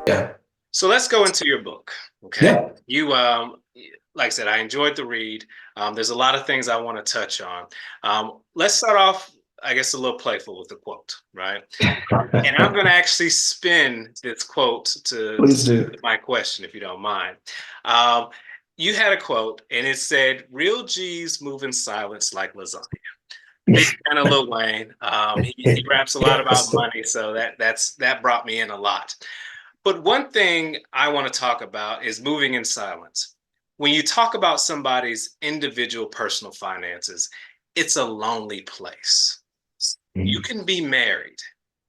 Yeah. So let's go into your book. Okay. Yeah. You, like I said, I enjoyed the read. There's a lot of things I want to touch on. Let's start off, I guess, a little playful with the quote, right? And I'm going to actually spin this quote to Please do. my question, if you don't mind. Um, you had a quote, and it said, "Real G's move in silence like lasagna." Big fan of Lil Wayne. He raps a lot about Yes. money, so that brought me in a lot. But one thing I want to talk about is moving in silence. When you talk about somebody's individual personal finances, it's a lonely place. You can be married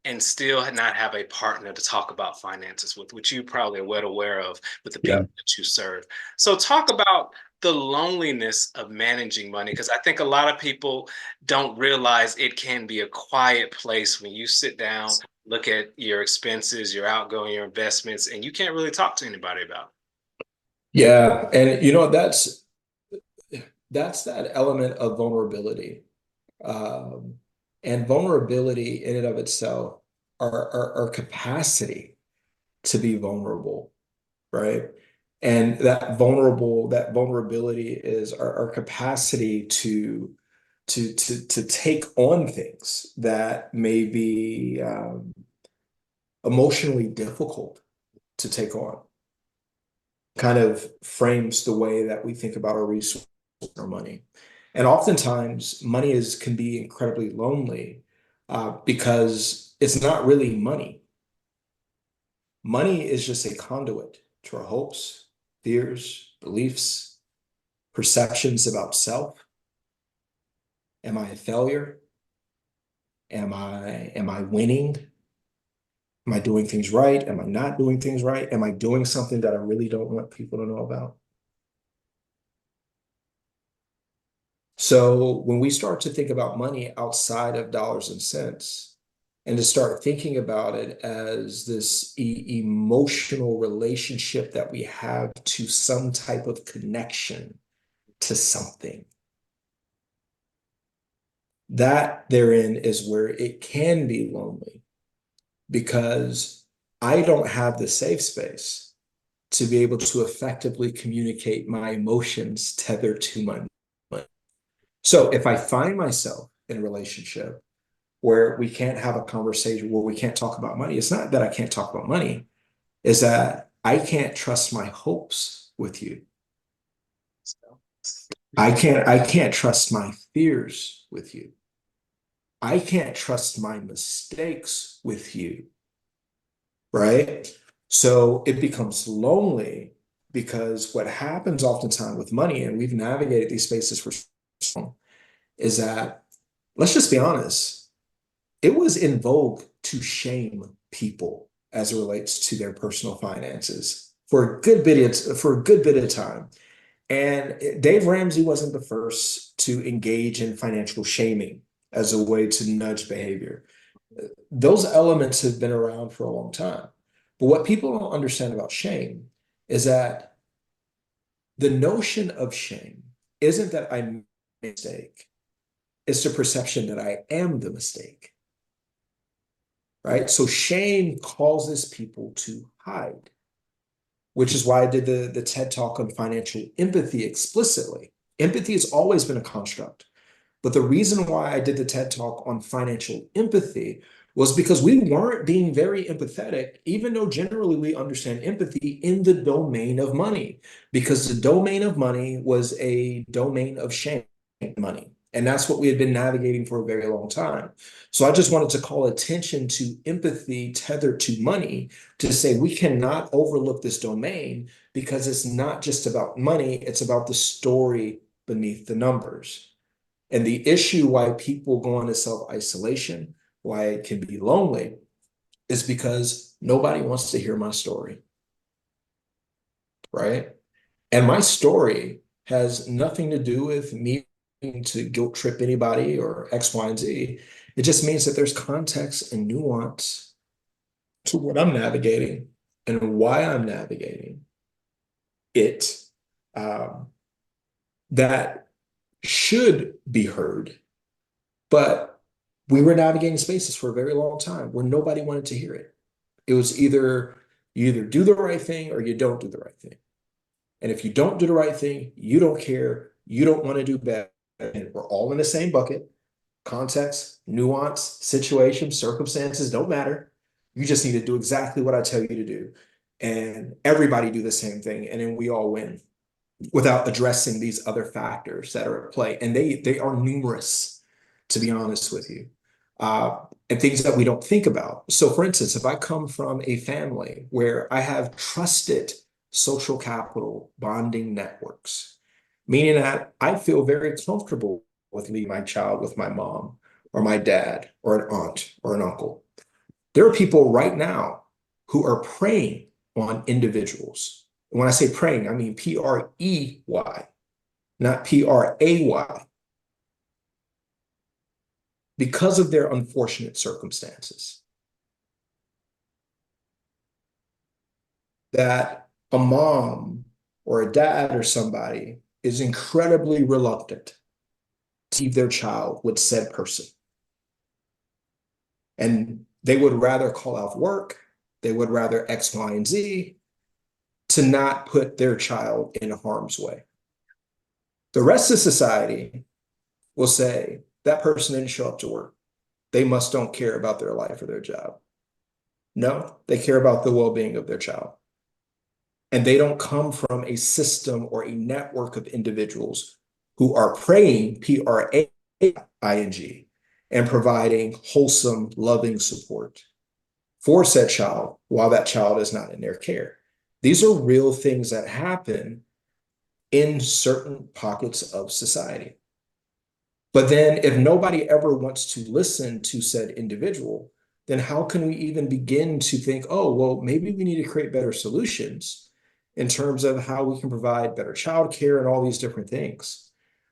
and still not have a partner to talk about finances with, which you probably are well aware of with the Yeah. people that you serve. So, talk about the loneliness of managing money, because I think a lot of people don't realize it can be a quiet place when you sit down, look at your expenses, your outgoing, your investments, and you can't really talk to anybody about Yeah. And that's that element of vulnerability. Um, and vulnerability in and of itself, our capacity to be vulnerable, right? And that vulnerability is our capacity to take on things that may be emotionally difficult to take on. Kind of frames the way that we think about our resources, our money. And oftentimes, money can be incredibly lonely because it's not really money. Money is just a conduit to our hopes, fears, beliefs, perceptions about self. Am I a failure? Am I winning? Am I doing things right? Am I not doing things right? Am I doing something that I really don't want people to know about? So when we start to think about money outside of dollars and cents, and to start thinking about it as this emotional relationship that we have to some type of connection to something, that therein is where it can be lonely because I don't have the safe space to be able to effectively communicate my emotions tethered to my money. So if I find myself in a relationship where we can't have a conversation, where we can't talk about money, it's not that I can't talk about money, is that I can't trust my hopes with you. I can't trust my fears with you. I can't trust my mistakes with you, right? So it becomes lonely because what happens oftentimes with money, and we've navigated these spaces for so long, is that, let's just be honest, it was in vogue to shame people as it relates to their personal finances for a good bit of time. And Dave Ramsey wasn't the first to engage in financial shaming as a way to nudge behavior. Those elements have been around for a long time. But what people don't understand about shame is that the notion of shame isn't that I made a mistake, it's the perception that I am the mistake, right? So shame causes people to hide, which is why I did the TED Talk on financial empathy explicitly. Empathy has always been a construct. But the reason why I did the TED Talk on financial empathy was because we weren't being very empathetic, even though generally we understand empathy in the domain of money, because the domain of money was a domain of shame money. And that's what we had been navigating for a very long time. So I just wanted to call attention to empathy tethered to money to say we cannot overlook this domain because it's not just about money, it's about the story beneath the numbers. And the issue why people go into self-isolation, why it can be lonely, is because nobody wants to hear my story, right? And my story has nothing to do with me to guilt trip anybody or X, Y, and Z. It just means that there's context and nuance to what I'm navigating and why I'm navigating it, um, that should be heard. But we were navigating spaces for a very long time where nobody wanted to hear it. It was either, You either do the right thing or you don't do the right thing. And if you don't do the right thing, you don't care, you don't want to do better. And we're all in the same bucket. Context, nuance, situation, circumstances don't matter. You just need to do exactly what I tell you to do. And everybody do the same thing. And then we all win without addressing these other factors that are at play. And they are numerous, to be honest with you. And things that we don't think about. So for instance, if I come from a family where I have trusted social capital bonding networks, meaning that I feel very comfortable with leaving my child with my mom or my dad or an aunt or an uncle. There are people right now who are preying on individuals. And when I say preying, I mean Prey, not Pray, because of their unfortunate circumstances. That a mom or a dad or somebody is incredibly reluctant to leave their child with said person. And they would rather call out work, they would rather X, Y, and Z to not put their child in harm's way. The rest of society will say that person didn't show up to work. They must don't care about their life or their job. No, they care about the well-being of their child. And they don't come from a system or a network of individuals who are praying, Praing, and providing wholesome, loving support for said child while that child is not in their care. These are real things that happen in certain pockets of society. But then if nobody ever wants to listen to said individual, then how can we even begin to think, oh, well, maybe we need to create better solutions in terms of how we can provide better childcare and all these different things.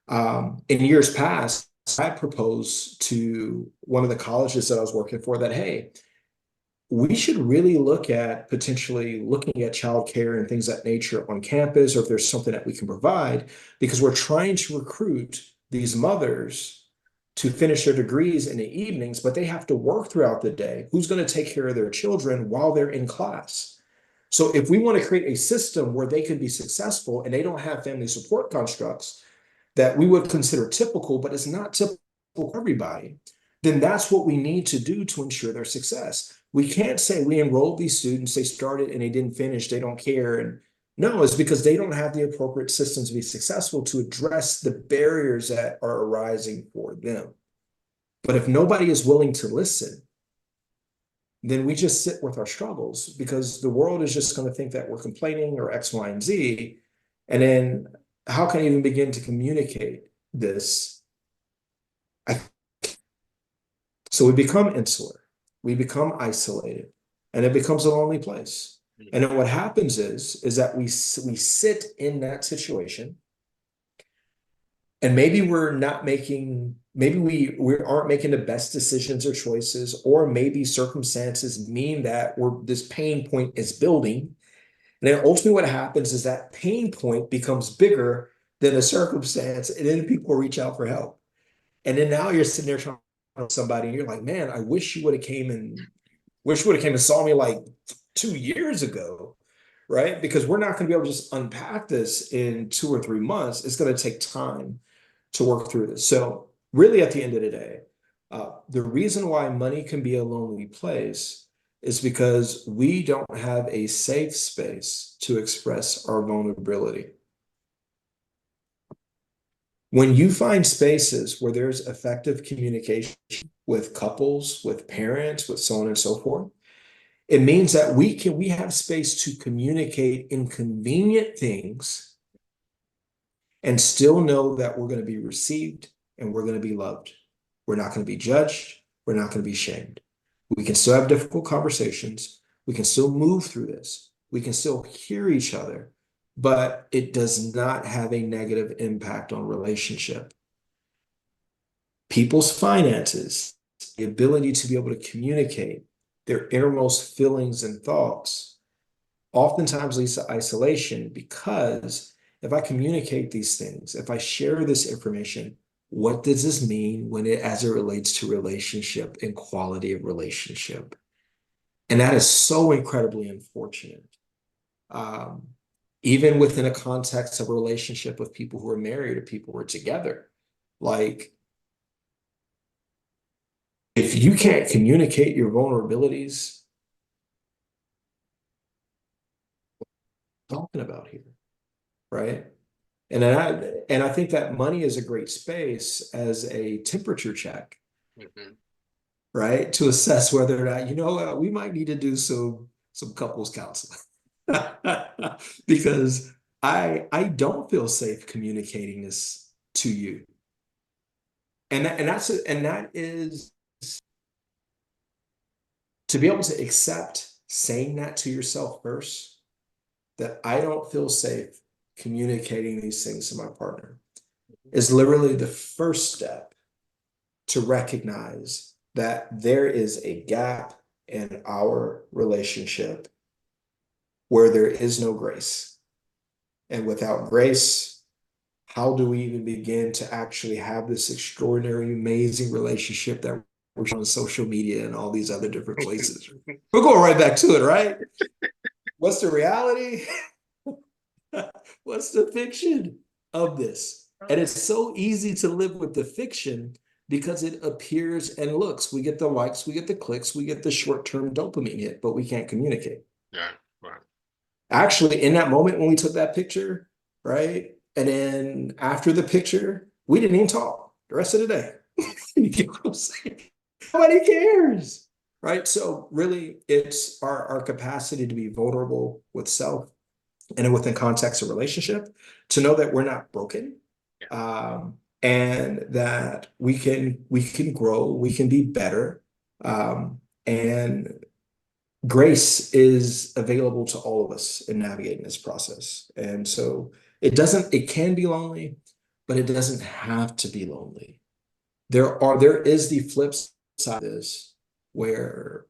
In years past, I proposed to one of the colleges that I was working for that, hey, we should really look at potentially looking at childcare and things of that nature on campus, or if there's something that we can provide, because we're trying to recruit these mothers to finish their degrees in the evenings, but they have to work throughout the day. Who's going to take care of their children while they're in class? So if we want to create a system where they can be successful and they don't have family support constructs that we would consider typical, but it's not typical for everybody, then that's what we need to do to ensure their success. We can't say we enrolled these students, they started and they didn't finish, they don't care. And no, it's because they don't have the appropriate systems to be successful to address the barriers that are arising for them. But if nobody is willing to listen, then we just sit with our struggles because the world is just going to think that we're complaining or X, Y, and Z. And then how can I even begin to communicate this? So we become insular, we become isolated, and it becomes a lonely place. And then what happens is that we sit in that situation, and maybe we're not making, maybe we aren't making the best decisions or choices, or maybe circumstances mean that this pain point is building. And then ultimately what happens is that pain point becomes bigger than the circumstance, and then people reach out for help. And then now you're sitting there trying to help somebody, and you're like, man, I wish you would have came and saw me like 2 years ago, right? Because we're not going to be able to just unpack this in 2 or 3 months. It's going to take time to work through this. So really at the end of the day, the reason why money can be a lonely place is because we don't have a safe space to express our vulnerability. When you find spaces where there's effective communication with couples, with parents, with so on and so forth, it means that we have space to communicate inconvenient things and still know that we're going to be received and we're going to be loved. We're not going to be judged. We're not going to be shamed. We can still have difficult conversations. We can still move through this. We can still hear each other, but it does not have a negative impact on relationship. People's finances, the ability to be able to communicate their innermost feelings and thoughts, oftentimes leads to isolation, because if I communicate these things, if I share this information, what does this mean as it relates to relationship and quality of relationship? And that is so incredibly unfortunate. Um, Even within a context of a relationship with people who are married or people who are together. Like, if you can't communicate your vulnerabilities, talking about here, right? And I think that money is a great space as a temperature check, Mhm. right? To assess whether or not, we might need to do some couples counseling. Because I don't feel safe communicating this to you. And that is to be able to accept saying that to yourself first, that I don't feel safe communicating these things to my partner, is literally the first step to recognize that there is a gap in our relationship where there is no grace. And without grace, how do we even begin to actually have this extraordinary, amazing relationship that we're showing on social media and all these other different places? We're going right back to it, right? What's the reality? What's the fiction of this? And it's so easy to live with the fiction because it appears and looks. We get the likes, we get the clicks, we get the short-term dopamine hit, but we can't communicate. Yeah, right. Actually, in that moment when we took that picture, right? And then after the picture, we didn't even talk the rest of the day. You get what I'm saying? Nobody cares, right? So really, it's our capacity to be vulnerable with self and within context of relationship, to know that we're not broken, Yeah. and that we can grow, we can be better, and grace is available to all of us in navigating this process. And so it can be lonely, but it doesn't have to be lonely. There is the flip side of this where,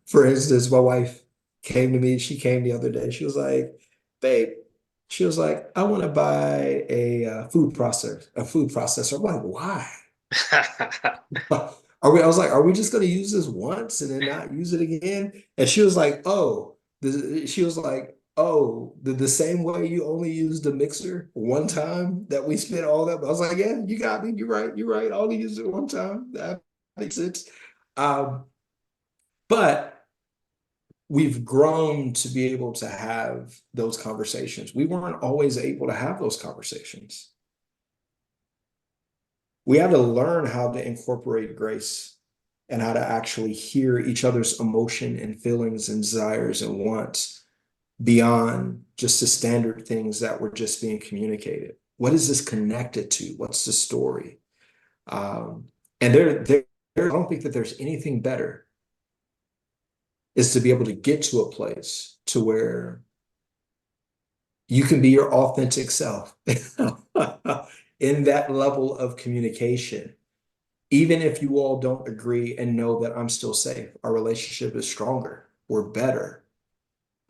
for instance, my wife came to me, she came the other day, she was like, babe, she was like, I want to buy a food processor. I'm like, why? I was like, are we just going to use this once and then not use it again? And she was like, she was like, the same way you only used the mixer one time that we spent all that. I was like, yeah, you got me. You're right. You're right. I only used it one time. That makes sense. Um, but we've grown to be able to have those conversations. We weren't always able to have those conversations. We have to learn how to incorporate grace and how to actually hear each other's emotion and feelings and desires and wants beyond just the standard things that were just being communicated. What is this connected to? What's the story? Um, and I don't think that there's anything better is to be able to get to a place to where you can be your authentic self in that level of communication. Even if you all don't agree and know that I'm still safe, our relationship is stronger, we're better.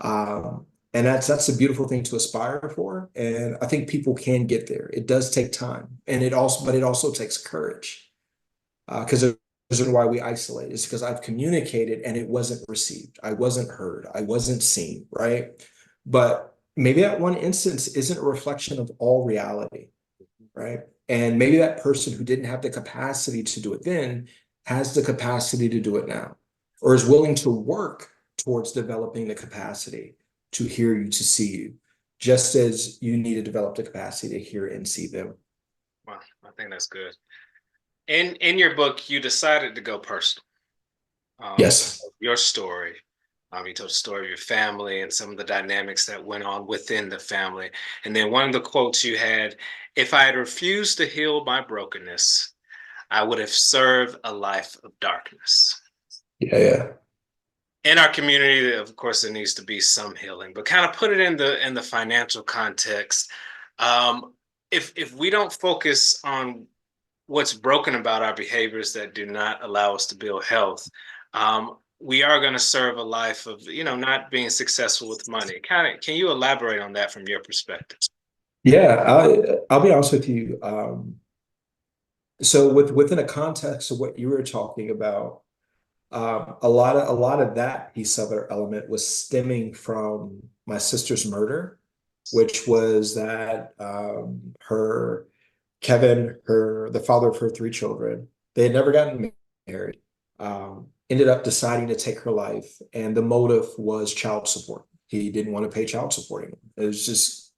And that's a beautiful thing to aspire for. And I think people can get there. It does take time. But it also takes courage. Because the reason why we isolate is because I've communicated and it wasn't received. I wasn't heard. I wasn't seen, right? But maybe that one instance isn't a reflection of all reality, right? And maybe that person who didn't have the capacity to do it then has the capacity to do it now, or is willing to work towards developing the capacity to hear you, to see you, just as you need to develop the capacity to hear and see them. Wow, I think that's good. In your book, you decided to go personal. Yes. Your story. You told the story of your family and some of the dynamics that went on within the family. And then one of the quotes you had, if I had refused to heal my brokenness, I would have served a life of darkness. Yeah, yeah. In our community, of course, there needs to be some healing, but kind of put it in the financial context. Um, if we don't focus on what's broken about our behaviors that do not allow us to build health, we are going to serve a life of not being successful with money. Kind of, can you elaborate on that from your perspective? Yeah, I'll be honest with you. So within a context of what you were talking about, a lot of that piece of it element was stemming from my sister's murder, which was that her Kevin, the father of her three children, they had never gotten married, ended up deciding to take her life, and the motive was child support. He didn't want to pay child support anymore. It was just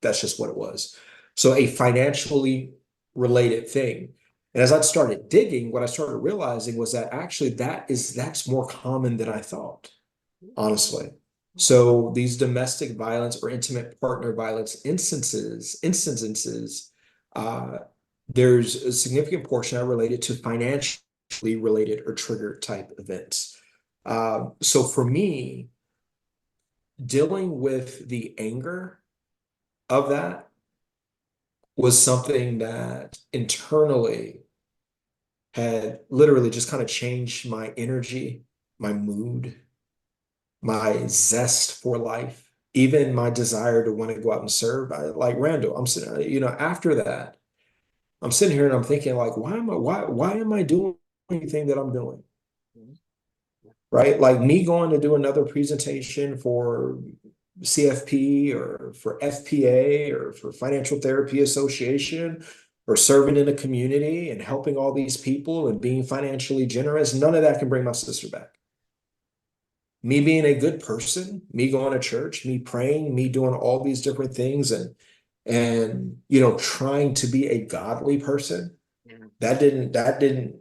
that's just what it was. So a financially related thing. And as I started digging, what I started realizing was that actually that's more common than I thought, honestly. So these domestic violence or intimate partner violence instances, uh, there's a significant portion that are related to financially related or trigger type events. So for me, dealing with the anger of that was something that internally had literally just kind of changed my energy, my mood, my zest for life, even my desire to want to go out and serve. Like Randall, I'm sitting, after that, I'm sitting here and I'm thinking like, why am I doing anything that I'm doing? Right? Like me going to do another presentation for CFP or for FPA or for Financial Therapy Association or serving in a community and helping all these people and being financially generous, none of that can bring my sister back. Me being a good person, me going to church, me praying, me doing all these different things and trying to be a godly person, that didn't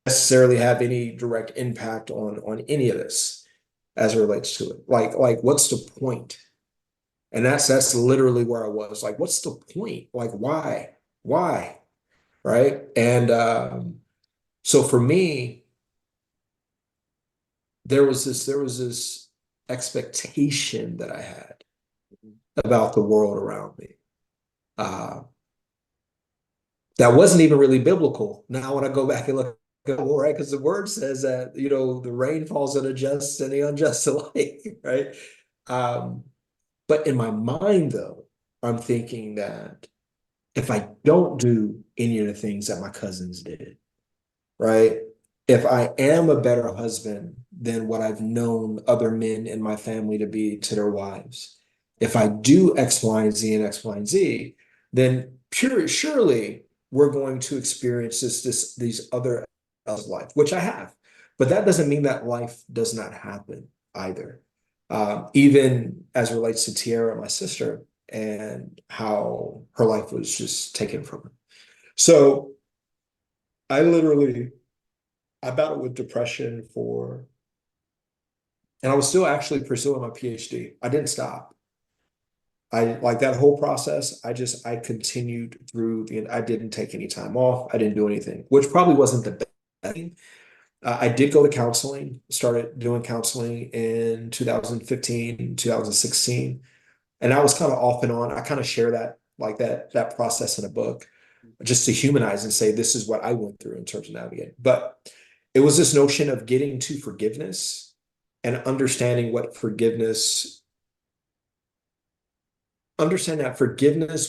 necessarily have any direct impact on any of this as it relates to it. Like what's the point? And that's literally where I was. Like, what's the point? Like, why? Why? Right. And so for me, there was this expectation that I had about the world around me. Uh, that wasn't even really biblical. Now, when I go back and look at the right, because the word says that, the rain falls on the just and the unjust alike, right? Um, but in my mind, though, I'm thinking that if I don't do any of the things that my cousins did, right? If I am a better husband than what I've known other men in my family to be to their wives, if I do X, Y, and Z and X, Y, and Z, then surely we're going to experience these other of life, which I have. But that doesn't mean that life does not happen either. Even as it relates to Tiara, my sister, and how her life was just taken from her. So I literally I battled with depression and I was still actually pursuing my PhD. I didn't stop. I like that whole process. I continued through I didn't take any time off. I didn't do anything, which probably wasn't the best thing. I did go to counseling, started doing counseling in 2015, 2016. And I was kind of off and on. I kind of share that process in a book just to humanize and say, this is what I went through in terms of navigating. But it was this notion of getting to forgiveness and understand that forgiveness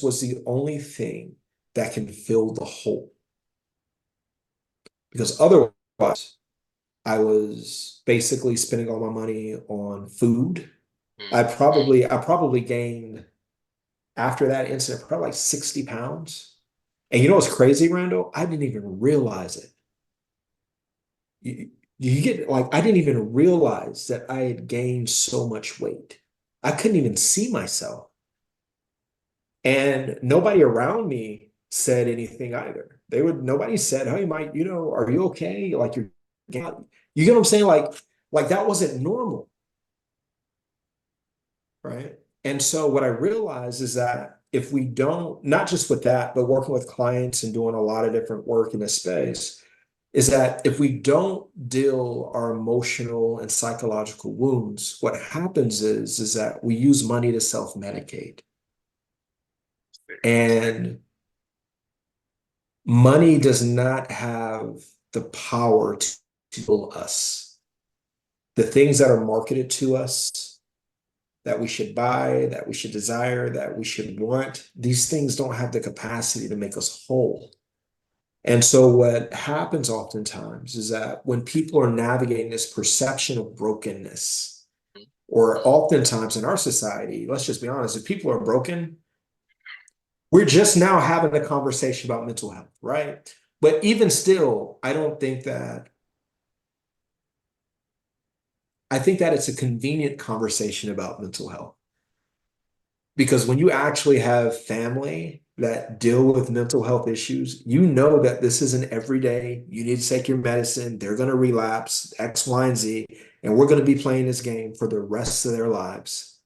was the only thing that can fill the hole. Because otherwise, I was basically spending all my money on food. I probably gained after that incident probably like 60 pounds. And you know what's crazy, Randall? I didn't even realize it. You get like I didn't even realize that I had gained so much weight. I couldn't even see myself. And nobody around me said anything either. Nobody said, "Hey, Mike, are you okay? Like you get what I'm saying? Like that wasn't normal, right?" And so what I realized is that if we don't, not just with that, but working with clients and doing a lot of different work in this space, is that if we don't deal our emotional and psychological wounds, what happens is that we use money to self-medicate. And money does not have the power to heal us. The things that are marketed to us that we should buy, that we should desire, that we should want, these things don't have the capacity to make us whole. And so what happens oftentimes is that when people are navigating this perception of brokenness, or oftentimes in our society, let's just be honest, if people are broken, we're just now having a conversation about mental health, right? But even still, I think that it's a convenient conversation about mental health. Because when you actually have family that deal with mental health issues, you know that this isn't every day. You need to take your medicine. They're going to relapse X, Y, and Z, and we're going to be playing this game for the rest of their lives,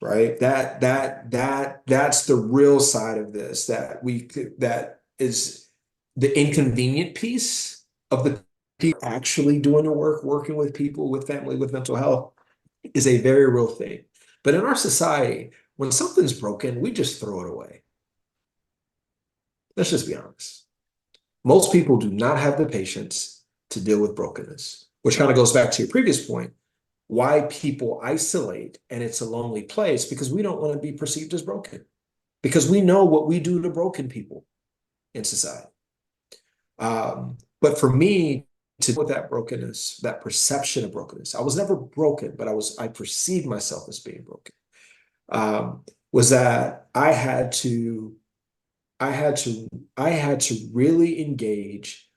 right? That's the real side of this that is the inconvenient piece of the people actually doing the work, working with people with family with mental health is a very real thing. But in our society, when something's broken, we just throw it away. Let's just be honest. Most people do not have the patience to deal with brokenness, which kind of goes back to your previous point. Why people isolate and it's a lonely place because we don't want to be perceived as broken, because we know what we do to broken people in society. But for me, to deal with that brokenness, that perception of brokenness, I was never broken, but I perceived myself as being broken. Was that I had to I had to really engage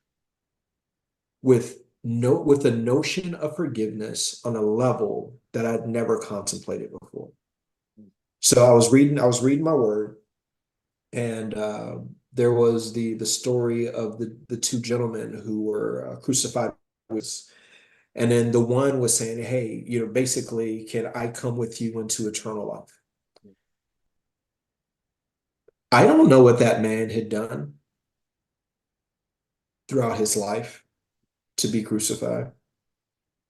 with the notion of forgiveness on a level that I'd never contemplated before. So I was reading my word, and there was the story of the two gentlemen who were crucified with, and then the one was saying, "Hey, you know, basically, can I come with you into eternal life?" I don't know what that man had done throughout his life to be crucified,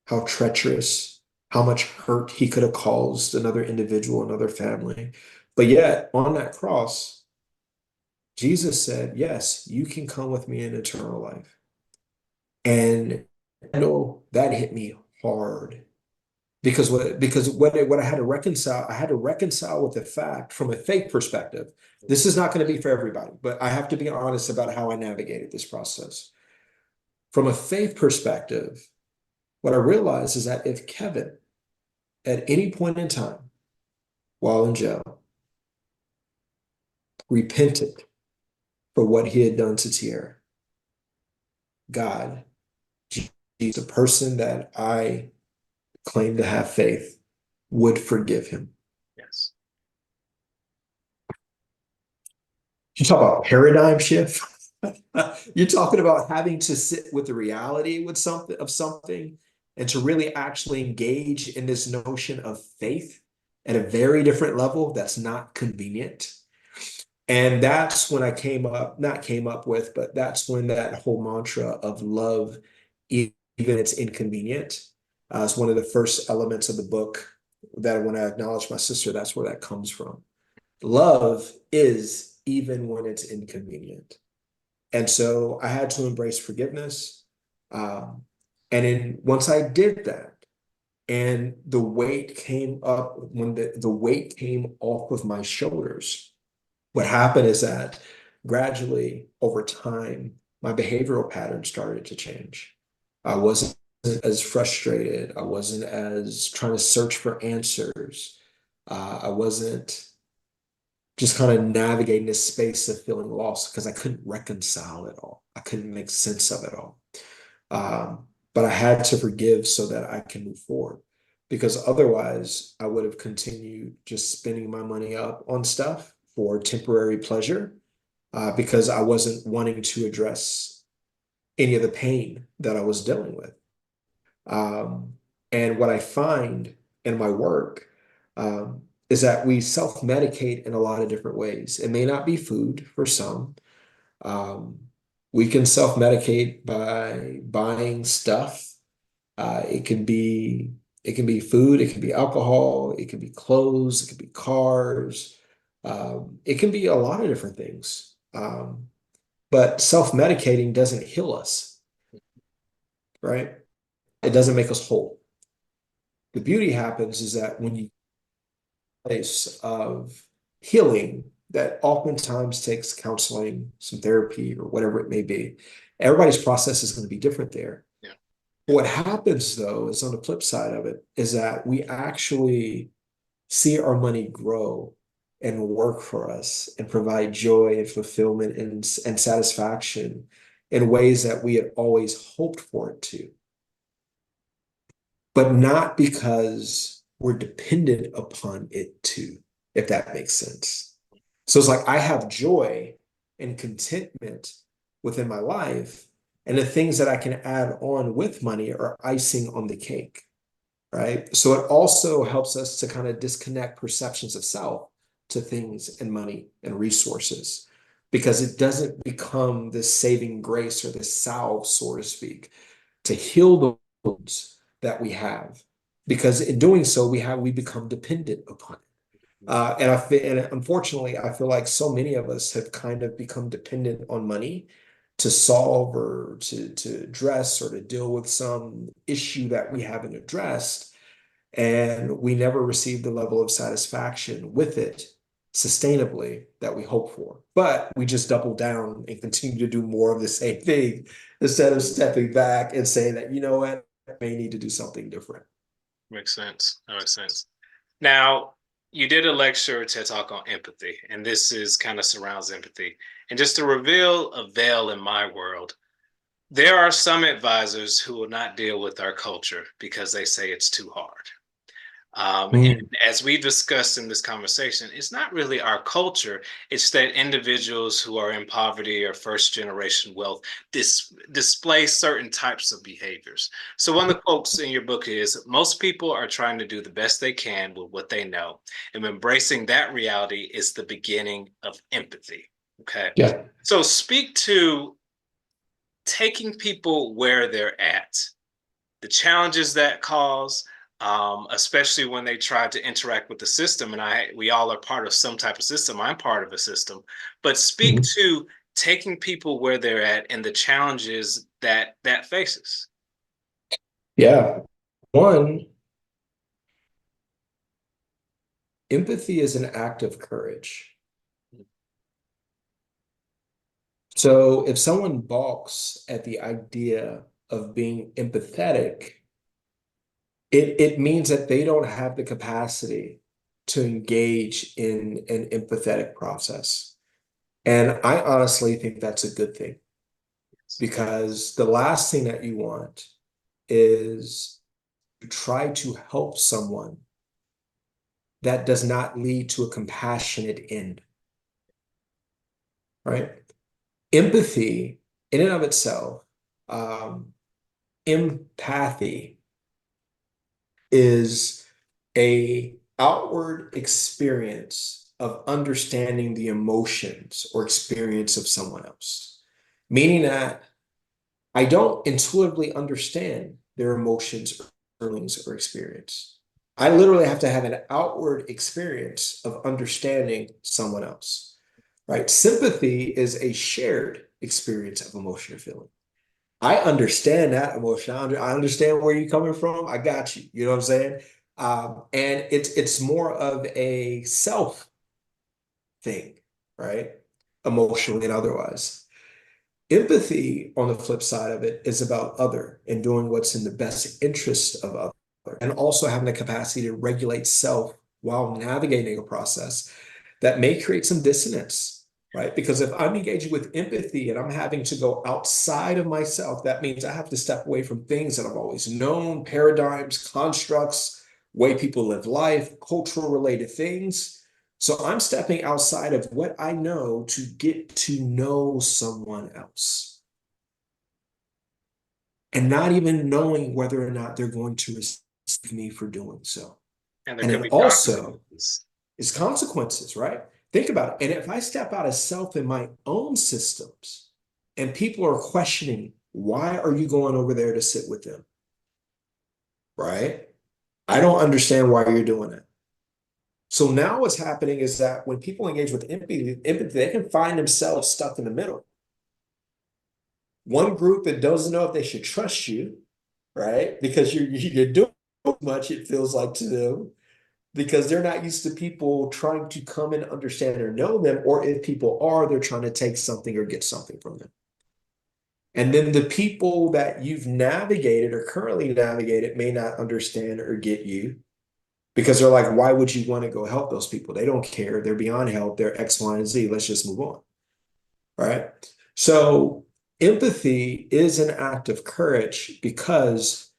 how treacherous, how much hurt he could have caused another individual, another family. But yet, on that cross, Jesus said, "Yes, you can come with me in eternal life." And I know that hit me hard because what I had to reconcile with the fact from a faith perspective. This is not going to be for everybody, but I have to be honest about how I navigated this process. From a faith perspective, what I realized is that if Kevin, at any point in time while in jail, repented for what he had done to Tierra, God, the person that I claim to have faith, would forgive him. Yes. You talk about paradigm shift. You're talking about having to sit with the reality with something and to really actually engage in this notion of faith at a very different level that's not convenient. And that's when I not came up with, but that's when that whole mantra of love, even it's inconvenient, is one of the first elements of the book that when I acknowledge my sister, that's where that comes from. Love is even when it's inconvenient. And so I had to embrace forgiveness. Um, and then once I did that, and the weight came up, when the weight came off of my shoulders, what happened is that gradually over time, my behavioral patterns started to change. I wasn't as frustrated. I wasn't as trying to search for answers. I wasn't just kind of navigating this space of feeling lost because I couldn't reconcile it all. I couldn't make sense of it all. But I had to forgive so that I can move forward because otherwise I would have continued just spending my money up on stuff for temporary pleasure because I wasn't wanting to address any of the pain that I was dealing with. Um, and what I find in my work is that we self-medicate in a lot of different ways. It may not be food for some. Um, we can self-medicate by buying stuff. It can be food, it can be alcohol, it can be clothes, it can be cars. It can be a lot of different things. But self-medicating doesn't heal us, right? It doesn't make us whole. The beauty happens is that when you place of healing, that oftentimes takes counseling, some therapy, or whatever it may be. Everybody's process is going to be different there. Yeah. What happens though is on the flip side of it is that we actually see our money grow and work for us and provide joy and fulfillment and satisfaction in ways that we had always hoped for it to, but not because we're dependent upon it to, if that makes sense. So it's like I have joy and contentment within my life, and the things that I can add on with money are icing on the cake, right? So it also helps us to kind of disconnect perceptions of self to things and money and resources because it doesn't become this saving grace or this salve, so to speak, to heal the wounds that we have. Because in doing so, we become dependent upon it. And unfortunately, I feel like so many of us have kind of become dependent on money to solve or to address or to deal with some issue that we haven't addressed, and we never receive the level of satisfaction with it sustainably that we hope for. But we just double down and continue to do more of the same thing instead of stepping back and saying that, you know what, I may need to do something different. Makes sense. That makes sense. Now, you did a lecture, TED Talk on empathy, and this is kind of surrounds empathy. And just to reveal a veil in my world, there are some advisors who will not deal with our culture because they say it's too hard. And Mm. as we discussed in this conversation, it's not really our culture. It's that individuals who are in poverty or first generation wealth display certain types of behaviors. So one of the quotes in your book is, most people are trying to do the best they can with what they know. And embracing that reality is the beginning of empathy. Okay. Yeah. So speak to taking people where they're at, the challenges that cause, especially when they try to interact with the system. And we all are part of some type of system. I'm part of a system, but speak Mhm. to taking people where they're at and the challenges that faces. Yeah. One, empathy is an act of courage. So if someone balks at the idea of being empathetic, it means that they don't have the capacity to engage in an empathetic process. And I honestly think that's a good thing because the last thing that you want is to try to help someone that does not lead to a compassionate end, right? Empathy, in and of itself, um, empathy is a outward experience of understanding the emotions or experience of someone else, meaning that I don't intuitively understand their emotions, or feelings, or experience. I literally have to have an outward experience of understanding someone else, right? Sympathy is a shared experience of emotion or feeling. I understand that emotion. I understand where you're coming from. I got you. You know what I'm saying? And it's more of a self thing, right? Emotionally and otherwise. Empathy, on the flip side of it, is about other and doing what's in the best interest of other, and also having the capacity to regulate self while navigating a process that may create some dissonance, right? Because if I'm engaging with empathy and I'm having to go outside of myself, that means I have to step away from things that I've always known, paradigms, constructs, way people live life, cultural related things. So I'm stepping outside of what I know to get to know someone else and not even knowing whether or not they're going to receive me for doing so. And there And could then be also, consequences. is consequences, right? Think about it. And if I step out of self in my own systems and people are questioning, why are you going over there to sit with them? Right? I don't understand why you're doing it. So now what's happening is that when people engage with empathy, they can find themselves stuck in the middle. One group that doesn't know if they should trust you, right? Because you're doing too much, it feels like to them. because they're not used to people trying to come and understand or know them, or if people are, they're trying to take something or get something from them. And then the people that you've navigated or currently navigated may not understand or get you because they're like, why would you want to go help those people? They don't care. They're beyond help. They're X, Y, and Z. Let's just move on. Right. So empathy is an act of courage because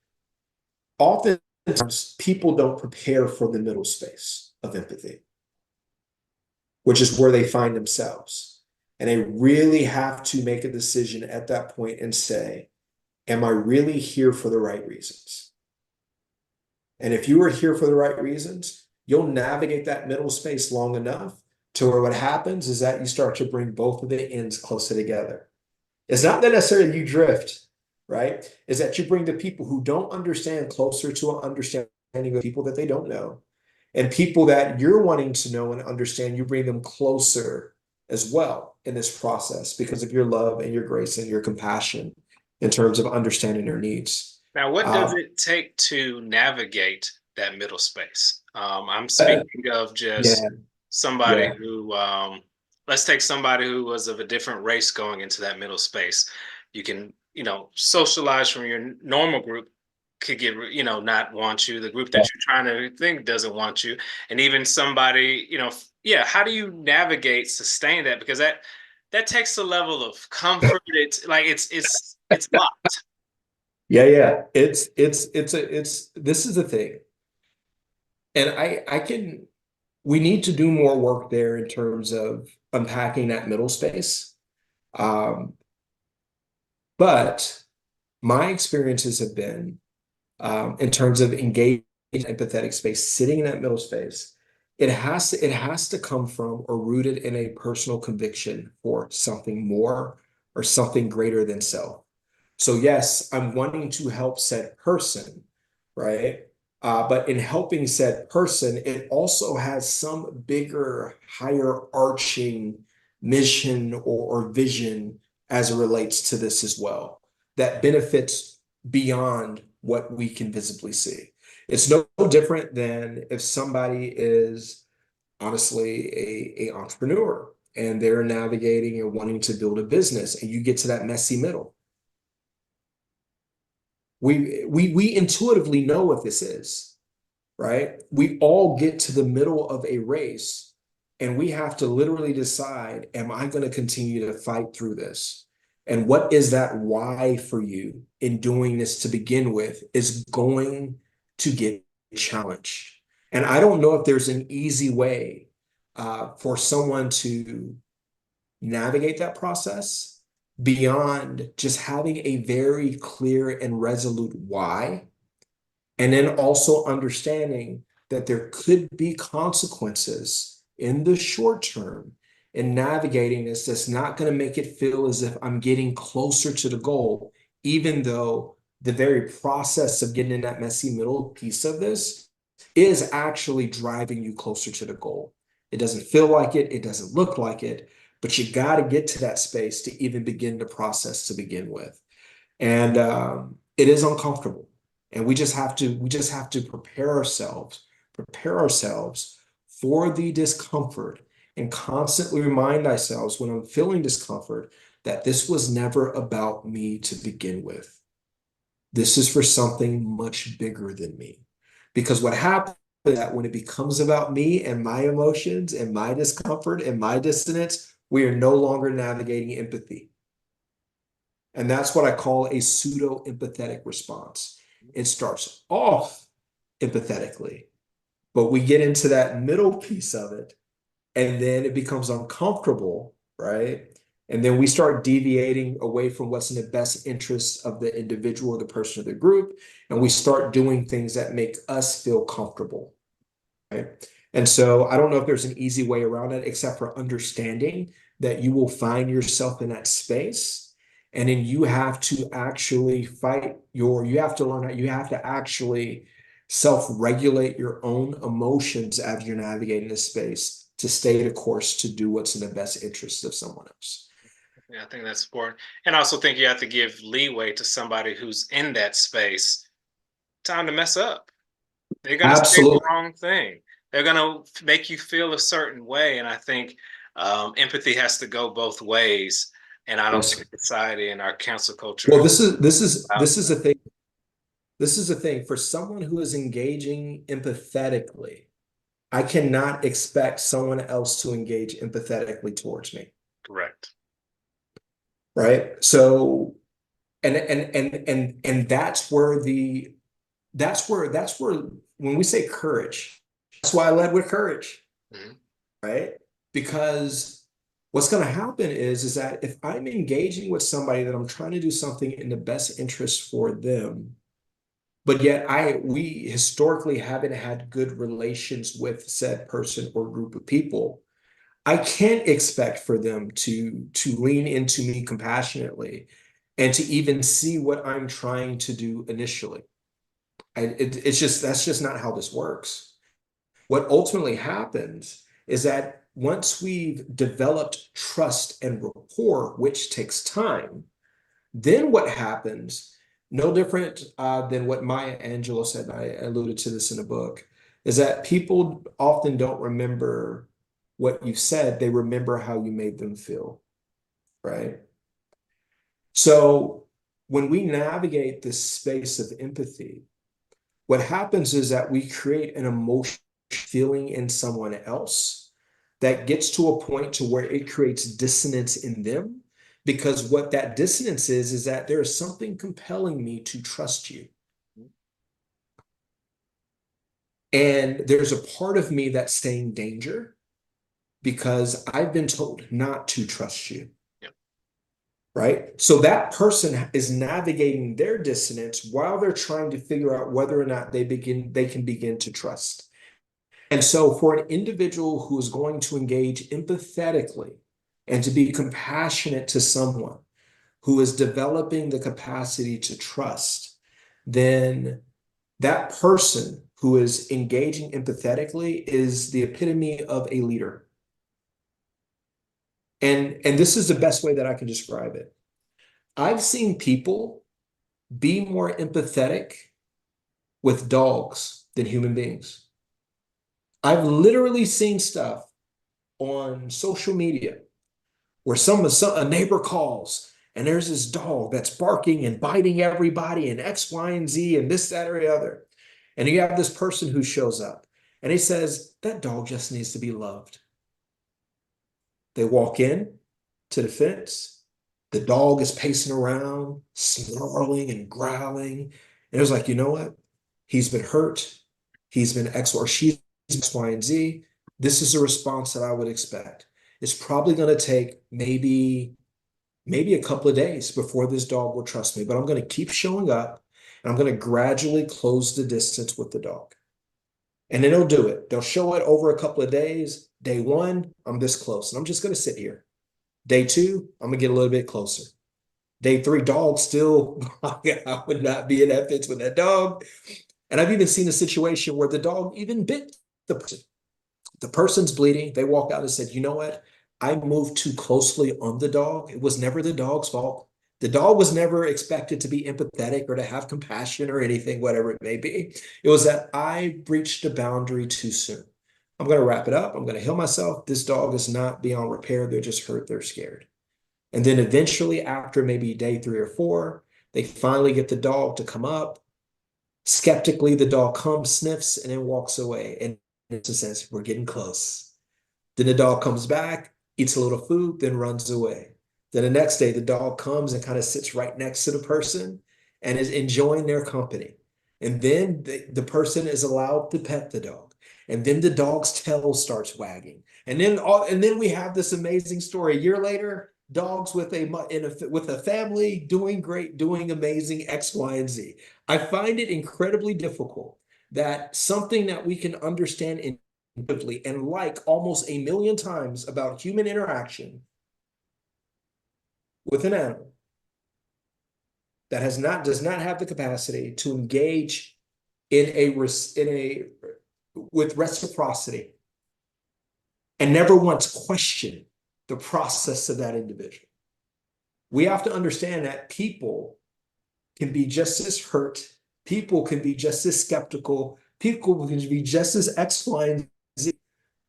oftentimes people don't prepare for the middle space of empathy, which is where they find themselves. And they really have to make a decision at that point and say, am I really here for the right reasons? And if you are here for the right reasons, you'll navigate that middle space long enough to where what happens is that you start to bring both of the ends closer together. It's not that necessarily you drift, right? Is that you bring the people who don't understand closer to an understanding of people that they don't know. And people that you're wanting to know and understand, you bring them closer as well in this process because of your love and your grace and your compassion in terms of understanding their needs. Now, what does Uh, it take to navigate that middle space? I'm uh, speaking of yeah, just somebody yeah. who, let's take somebody who was of a different race going into that middle space. You can, socialize from your normal group could get, not want you. The group that you're trying to think doesn't want you. And even somebody, yeah, how do you navigate, sustain that? Because that takes a level of comfort. It's like it's a lot. Yeah, yeah. It's this is the thing. And I can we need to do more work there in terms of unpacking that middle space. Um, but my experiences have been in terms of engaging in empathetic space, sitting in that middle space, it has to come from or rooted in a personal conviction for something more or something greater than self. So yes, I'm wanting to help said person, right? But in helping said person, it also has some bigger, higher arching mission or vision as it relates to this as well that benefits beyond what we can visibly see. It's no different than if somebody is honestly a entrepreneur and they're navigating and wanting to build a business and you get to that messy middle. We intuitively know what this is, right? We all get to the middle of a race and we have to literally decide, am I going to continue to fight through this? And what is that why for you in doing this to begin with is going to get challenged. And I don't know if there's an easy way for someone to navigate that process beyond just having a very clear and resolute why and then also understanding that there could be consequences in the short term in navigating this that's not going to make it feel as if I'm getting closer to the goal, even though the very process of getting in that messy middle piece of this is actually driving you closer to the goal. It doesn't feel like it doesn't look like it, but you got to get to that space to even begin the process to begin with. And it is uncomfortable. And we just have to prepare ourselves for the discomfort and constantly remind ourselves when I'm feeling discomfort that this was never about me to begin with. This is for something much bigger than me. Because what happens is that when it becomes about me and my emotions and my discomfort and my dissonance, we are no longer navigating empathy. And that's what I call a pseudo empathetic response. It starts off empathetically, but we get into that middle piece of it, and then it becomes uncomfortable, right? And then we start deviating away from what's in the best interest of the individual or the person or the group, and we start doing things that make us feel comfortable, right? And so I don't know if there's an easy way around it, except for understanding that you will find yourself in that space. And then you have to actually you have to learn how you have to actually self-regulate your own emotions as you're navigating this space to stay the course to do what's in the best interest of someone else. Yeah, I think that's important. And I also think you have to give leeway to somebody who's in that space time to mess up. They're gonna say the Absolutely. wrong thing. They're going to make you feel a certain way. And I think empathy has to go both ways. And I don't Yes. think society and our cancel culture Well, is this about is the thing. This is the thing. For someone who is engaging empathetically, I cannot expect someone else to engage empathetically towards me. correct. Right. So, and that's where when we say courage, that's why I led with courage. Mm-hmm. Right. Because what's going to happen is that if I'm engaging with somebody that I'm trying to do something in the best interest for them, but yet we historically haven't had good relations with said person or group of people, I can't expect for them to lean into me compassionately and to even see what I'm trying to do initially. It's just that's just not how this works. What ultimately happens is that once we've developed trust and rapport, which takes time, then what happens, no different than what Maya Angelou said, and I alluded to this in the book, is that people often don't remember what you said, they remember how you made them feel, right? So when we navigate this space of empathy, what happens is that we create an emotion feeling in someone else that gets to a point to where it creates dissonance in them, because what that dissonance is that there is something compelling me to trust you, and there's a part of me that's saying danger because I've been told not to trust you. Yep. Right? So that person is navigating their dissonance while they're trying to figure out whether or not they can begin to trust. And so for an individual who is going to engage empathetically and to be compassionate to someone who is developing the capacity to trust, then that person who is engaging empathetically is the epitome of a leader. And this is the best way that I can describe it. I've seen people be more empathetic with dogs than human beings. I've literally seen stuff on social media where a neighbor calls and there's this dog that's barking and biting everybody and X, Y, and Z and this, that, or the other. And you have this person who shows up and he says, that dog just needs to be loved. They walk in to the fence. The dog is pacing around, snarling and growling. And it was like, you know what? He's been hurt. He's been X or she's X, Y, and Z. This is a response that I would expect. It's probably going to take maybe a couple of days before this dog will trust me, but I'm going to keep showing up and I'm going to gradually close the distance with the dog. And then they'll do it. They'll show it over a couple of days. Day one, I'm this close and I'm just going to sit here. Day two, I'm going to get a little bit closer. Day three, dog still, I would not be in that fence with that dog. And I've even seen a situation where the dog even bit the person. The person's bleeding. They walk out and said, you know what? I moved too closely on the dog. It was never the dog's fault. The dog was never expected to be empathetic or to have compassion or anything, whatever it may be. It was that I breached the boundary too soon. I'm going to wrap it up. I'm going to heal myself. This dog is not beyond repair. They're just hurt. They're scared. And then eventually, after maybe day 3 or 4, they finally get the dog to come up. Skeptically, the dog comes, sniffs, and then walks away. And it just says, we're getting close. Then the dog comes back, eats a little food, then runs away. Then the next day, the dog comes and kind of sits right next to the person and is enjoying their company. And then the person is allowed to pet the dog. And then the dog's tail starts wagging. And then we have this amazing story. A year later, dogs with a family doing great, doing amazing X, Y, and Z. I find it incredibly difficult that something that we can understand intuitively and like almost a million times about human interaction with an animal that does not have the capacity to engage with reciprocity and never once question the process of that individual. We have to understand that people can be just as hurt, people can be just as skeptical, people can be just as X, Y, and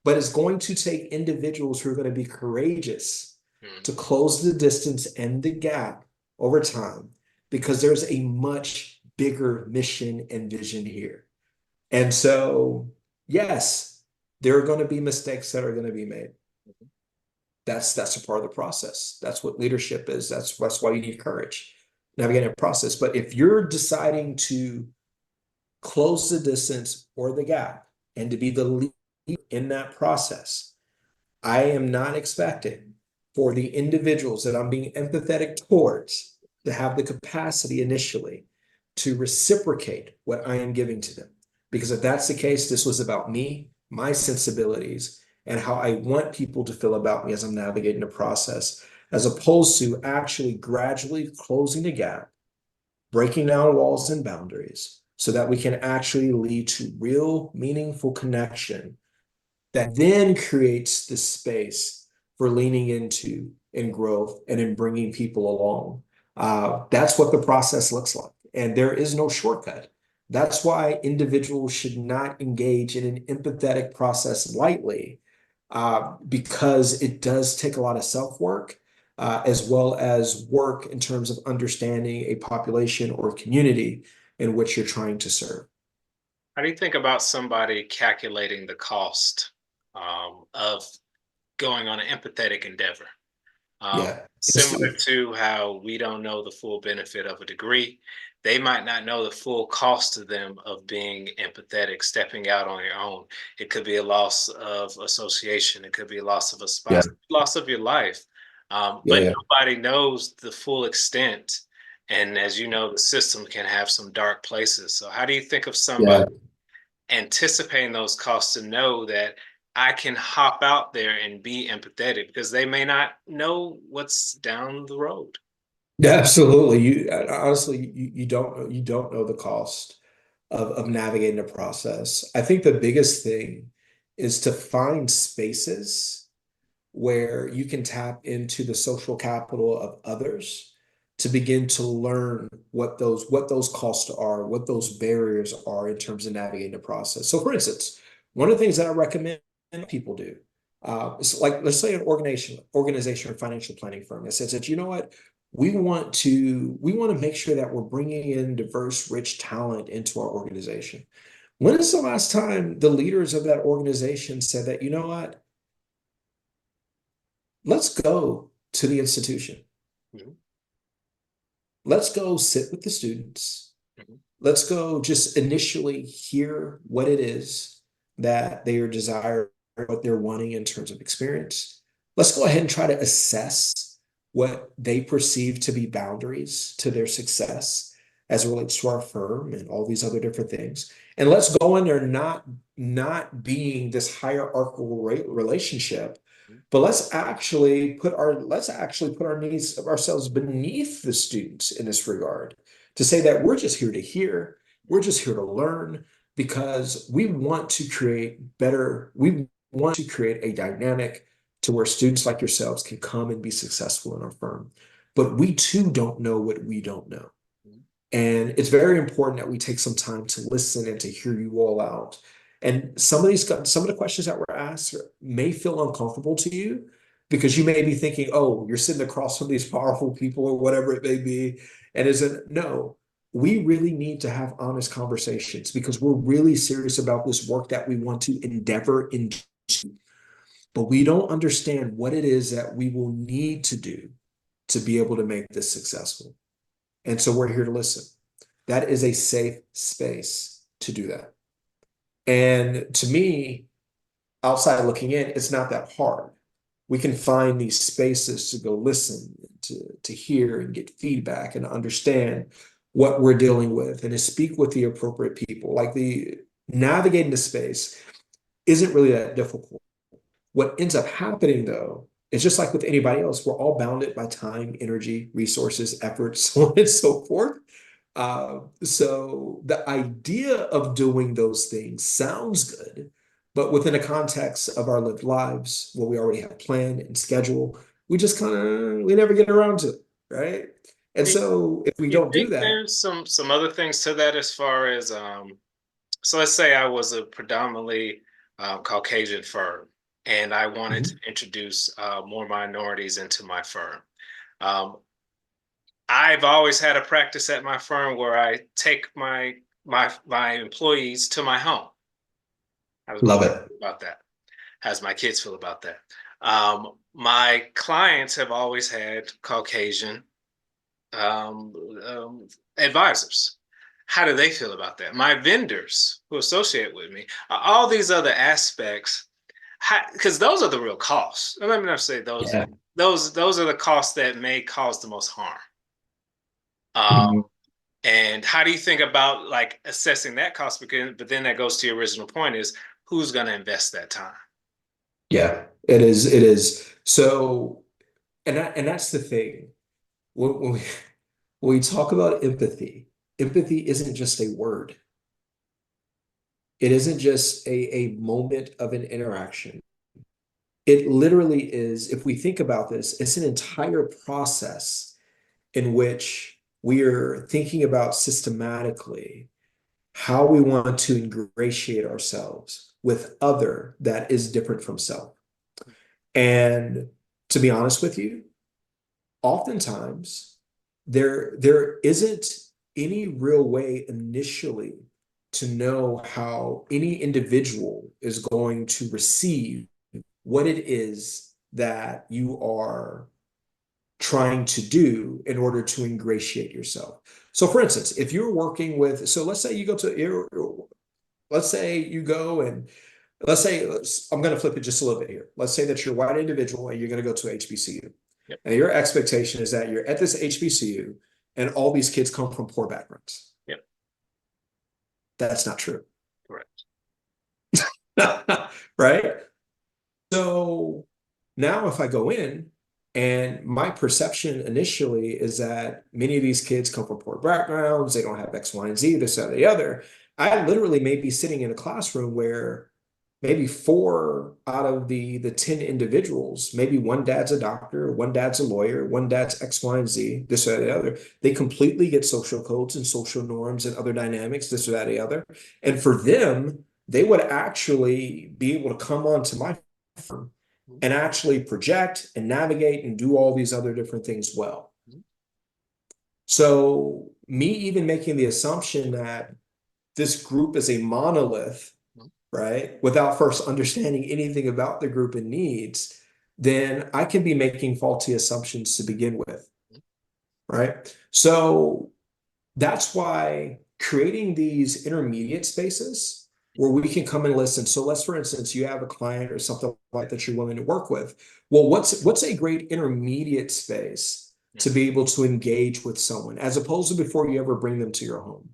but it's going to take individuals who are going to be courageous to Mhm. close the distance and the gap over time, because there's a much bigger mission and vision here. And so, yes, there are going to be mistakes that are going to be made. That's a part of the process. That's what leadership is. That's why you need courage, navigating a process. But if you're deciding to close the distance or the gap and to be the leader in that process, I am not expecting for the individuals that I'm being empathetic towards to have the capacity initially to reciprocate what I am giving to them. Because if that's the case, this was about me, my sensibilities, and how I want people to feel about me as I'm navigating the process, as opposed to actually gradually closing the gap, breaking down walls and boundaries so that we can actually lead to real, meaningful connection that then creates the space for leaning into in growth and in bringing people along. That's what the process looks like. And there is no shortcut. That's why individuals should not engage in an empathetic process lightly, because it does take a lot of self work, as well as work in terms of understanding a population or community in which you're trying to serve. How do you think about somebody calculating the cost of going on an empathetic endeavor? Yeah. Similar to how we don't know the full benefit of a degree, they might not know the full cost to them of being empathetic, stepping out on your own. It could be a loss of association, it could be a loss of a Yeah. spouse, loss of your life. Yeah. But Yeah. nobody knows the full extent. And as you know, the system can have some dark places. So, how do you think of somebody Yeah. anticipating those costs to know that I can hop out there and be empathetic because they may not know what's down the road. Yeah, absolutely. You honestly, you don't know the cost of navigating the process. I think the biggest thing is to find spaces where you can tap into the social capital of others to begin to learn what those costs are, what those barriers are in terms of navigating the process. So, for instance, one of the things that I recommend people do, is like, let's say an organization or financial planning firm that says that, you know what, we want to make sure that we're bringing in diverse, rich talent into our organization. When is the last time the leaders of that organization said that, you know what, let's go to the institution. Mhm, Let's go sit with the students. mhm. Let's go just initially hear what it is that they are desiring, what they're wanting in terms of experience. Let's go ahead and try to assess what they perceive to be boundaries to their success as it relates to our firm and all these other different things. And let's go in there not being this hierarchical relationship, but let's actually put our needs of ourselves beneath the students in this regard, to say that we're just here to hear, we're just here to learn, because we want to create a dynamic to where students like yourselves can come and be successful in our firm. But we too don't know what we don't know. And it's very important that we take some time to listen and to hear you all out. And some of the questions that were asked may feel uncomfortable to you, because you may be thinking, oh, you're sitting across from these powerful people or whatever it may be. And isn't, no, we really need to have honest conversations, because we're really serious about this work that we want to endeavor into, but we don't understand what it is that we will need to do to be able to make this successful. And so we're here to listen. That is a safe space to do that. And to me, outside looking in, it's not that hard. We can find these spaces to go listen, to hear and get feedback and understand what we're dealing with, and to speak with the appropriate people. Like, the navigating the space isn't really that difficult. What ends up happening, though, is just like with anybody else, we're all bounded by time, energy, resources, efforts, so on and so forth. So the idea of doing those things sounds good, but within a context of our lived lives, what we already have planned and scheduled, we never get around to it, right? And Do so if we you don't do think that, there's some other things to that as far as so let's say I was a predominantly Caucasian firm and I wanted to Mhm. introduce more minorities into my firm. Um, I've always had a practice at my firm where I take my employees to my home. How does my Love wife it. feel about that? How does my kids feel about that? My clients have always had Caucasian um, um, advisors. How do they feel about that? My vendors who associate with me, all these other aspects, because those are the real costs. And let me not say those. Yeah. Those are the costs that may cause the most harm. Uh, Mhm. and how do you think about like assessing that cost? Because, but then that goes to your original point: is who's going to invest that time? Yeah, it is. It is. So, and that's the thing. When we when we talk about empathy, empathy isn't just a word. It isn't just a moment of an interaction. It literally is, if we think about this, it's an entire process in which we are thinking about systematically how we want to ingratiate ourselves with other that is different from self. And to be honest with you, oftentimes there isn't any real way initially to know how any individual is going to receive what it is that you are trying to do in order to ingratiate yourself. So for instance, if you're working with, so let's say you go to, let's say you go and let's say, I'm going to flip it just a little bit here. Let's say that you're a white individual and you're going to go to HBCU. Yep. And your expectation is that you're at this HBCU and all these kids come from poor backgrounds. Yep. That's not true. Correct. Right? So now if I go in and my perception initially is that many of these kids come from poor backgrounds, they don't have X, Y, and Z, this, that, or the other. I literally may be sitting in a classroom where maybe four out of the 10 individuals, maybe one dad's a doctor, one dad's a lawyer, one dad's X, Y, and Z, this, or the other. They completely get social codes and social norms and other dynamics, this or that, or the other. And for them, they would actually be able to come onto my firm and actually project and navigate and do all these other different things well. So me even making the assumption that this group is a monolith, right, without first understanding anything about the group and needs, then I can be making faulty assumptions to begin with, right? So that's why creating these intermediate spaces where we can come and listen. So let's, for instance, you have a client or something like that you're willing to work with. Well, what's a great intermediate space to be able to engage with someone as opposed to before you ever bring them to your home,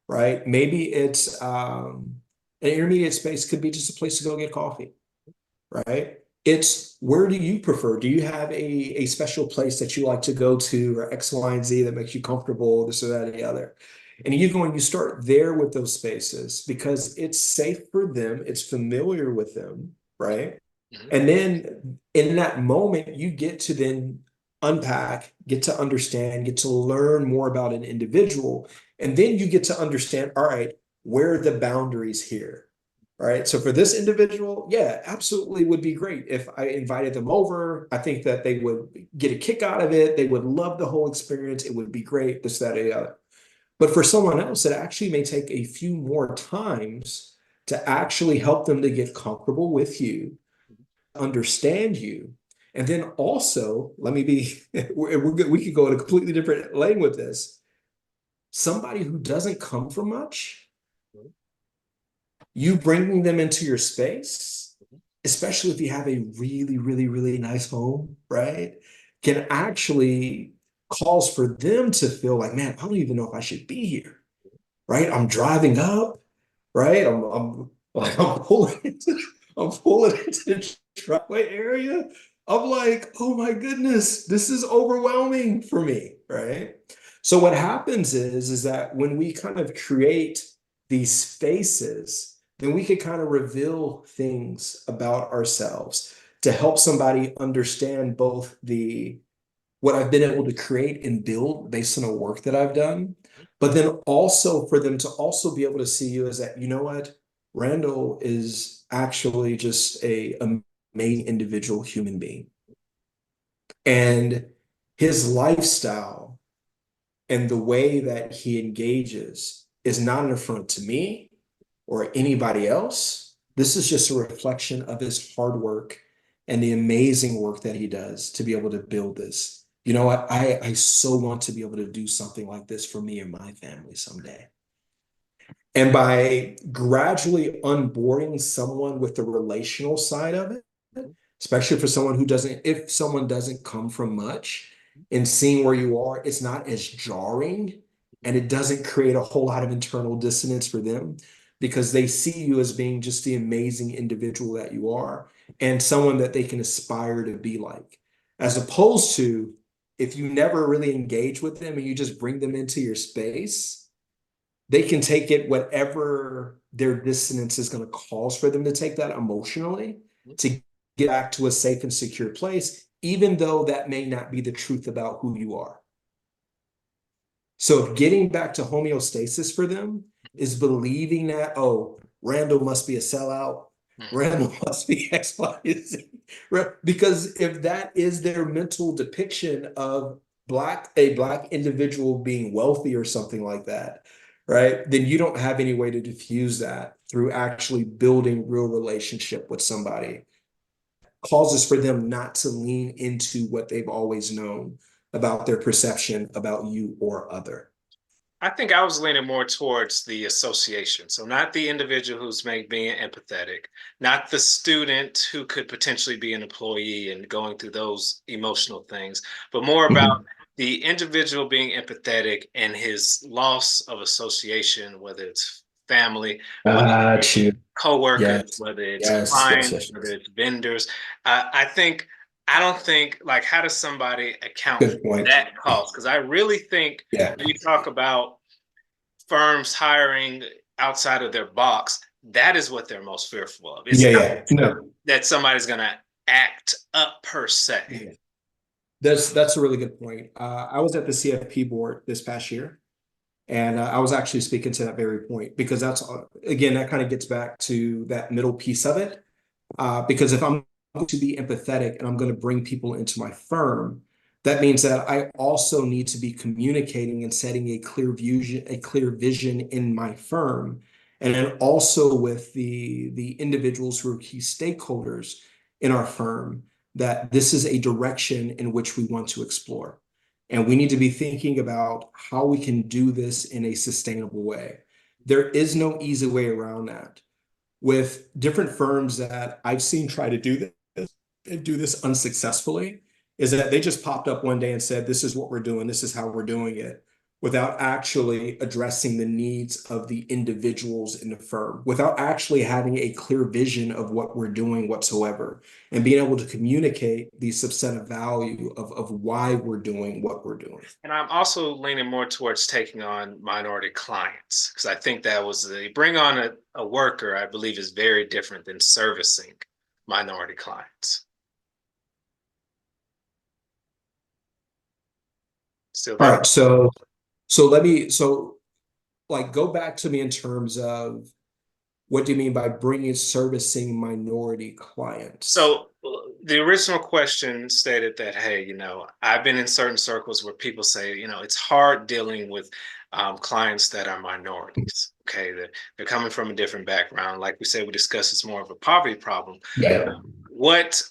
right? Maybe it's an intermediate space could be just a place to go get coffee, right? It's where do you prefer? Do you have a special place that you like to go to or X, Y, and Z that makes you comfortable, this or that, or the other? And you go and you start there with those spaces because it's safe for them, it's familiar with them, right? Mhm. And then in that moment, you get to then unpack, get to understand, get to learn more about an individual. And then you get to understand, all right, where are the boundaries here? All right. So for this individual, yeah, absolutely would be great if I invited them over. I think that they would get a kick out of it. They would love the whole experience. It would be great, this, that, or the other. But for someone else, it actually may take a few more times to actually help them to get comfortable with you, understand you. And then also, let me be, we could go in a completely different lane with this. Somebody who doesn't come from much, you bringing them into your space, especially if you have a really, really, really nice home, right, can actually cause for them to feel like, man, I don't even know if I should be here, right? I'm driving up, right? I'm like I'm pulling into the driveway area. I'm like, oh my goodness, this is overwhelming for me, right? So what happens is that when we kind of create these spaces, then we can kind of reveal things about ourselves to help somebody understand both the what I've been able to create and build based on the work that I've done, but then also for them to also be able to see you as that, you know what, Randall is actually just a main individual human being. And his lifestyle and the way that he engages is not an affront to me or anybody else. This is just a reflection of his hard work and the amazing work that he does to be able to build this. You know what? I so want to be able to do something like this for me and my family someday. And by gradually onboarding someone with the relational side of it, especially for someone who doesn't, if someone doesn't come from much, and seeing where you are, it's not as jarring and it doesn't create a whole lot of internal dissonance for them because they see you as being just the amazing individual that you are and someone that they can aspire to be like. As opposed to if you never really engage with them and you just bring them into your space, they can take it whatever their dissonance is going to cause for them to take that emotionally to get back to a safe and secure place, even though that may not be the truth about who you are. So getting back to homeostasis for them is believing that, oh, Randall must be a sellout. Randall must be X, Y, Z. Because if that is their mental depiction of a black individual being wealthy or something like that, right? Then you don't have any way to diffuse that through actually building real relationship with somebody. Causes for them not to lean into what they've always known about their perception about you or other. I think I was leaning more towards the association. So not the individual who's being empathetic, not the student who could potentially be an employee and going through those emotional things, but more about the individual being empathetic and his loss of association, whether it's family, whether it's coworkers, Yes. whether it's Yes. Yes. clients, Yes. whether it's vendors. I don't think, like, how does somebody account for Good point. that cost? Because I really think Yeah. when you talk about firms hiring outside of their box, that is what they're most fearful of. It's Yeah. not Yeah. No. that somebody's going to act up per se. Yeah. That's a really good point. I was at the CFP board this past year, and I was actually speaking to that very point because that's again that kind of gets back to that middle piece of it. Because if I'm going to be empathetic and I'm going to bring people into my firm, that means that I also need to be communicating and setting a clear vision in my firm, and then also with the individuals who are key stakeholders in our firm, that this is a direction in which we want to explore. And we need to be thinking about how we can do this in a sustainable way. There is no easy way around that with different firms that I've seen try to do this and do this unsuccessfully is that they just popped up one day and said, this is what we're doing, this is how we're doing it, without actually addressing the needs of the individuals in the firm, without actually having a clear vision of what we're doing whatsoever, and being able to communicate the subset of value of why we're doing what we're doing. And I'm also leaning more towards taking on minority clients because I think that was bring on a worker, I believe, is very different than servicing minority clients. Still All there? right, so let me like go back to me in terms of what do you mean by bringing servicing minority clients? So the original question stated that, hey, I've been in certain circles where people say, it's hard dealing with clients that are minorities. Okay, they're coming from a different background. Like we said, we discussed it's more of a poverty problem. Yeah. What,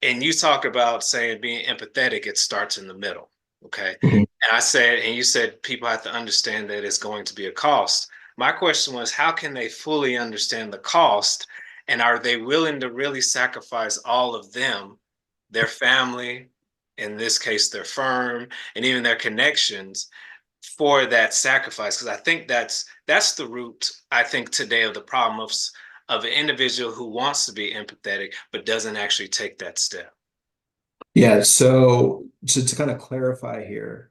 and you talk about saying being empathetic, it starts in the middle. Okay. Mhm. And I said, and you said people have to understand that it's going to be a cost. My question was, how can they fully understand the cost? And are they willing to really sacrifice all of them, their family, in this case, their firm, and even their connections for that sacrifice? Because I think that's the root, I think, today of the problem of an individual who wants to be empathetic, but doesn't actually take that step. Yeah, so to kind of clarify here,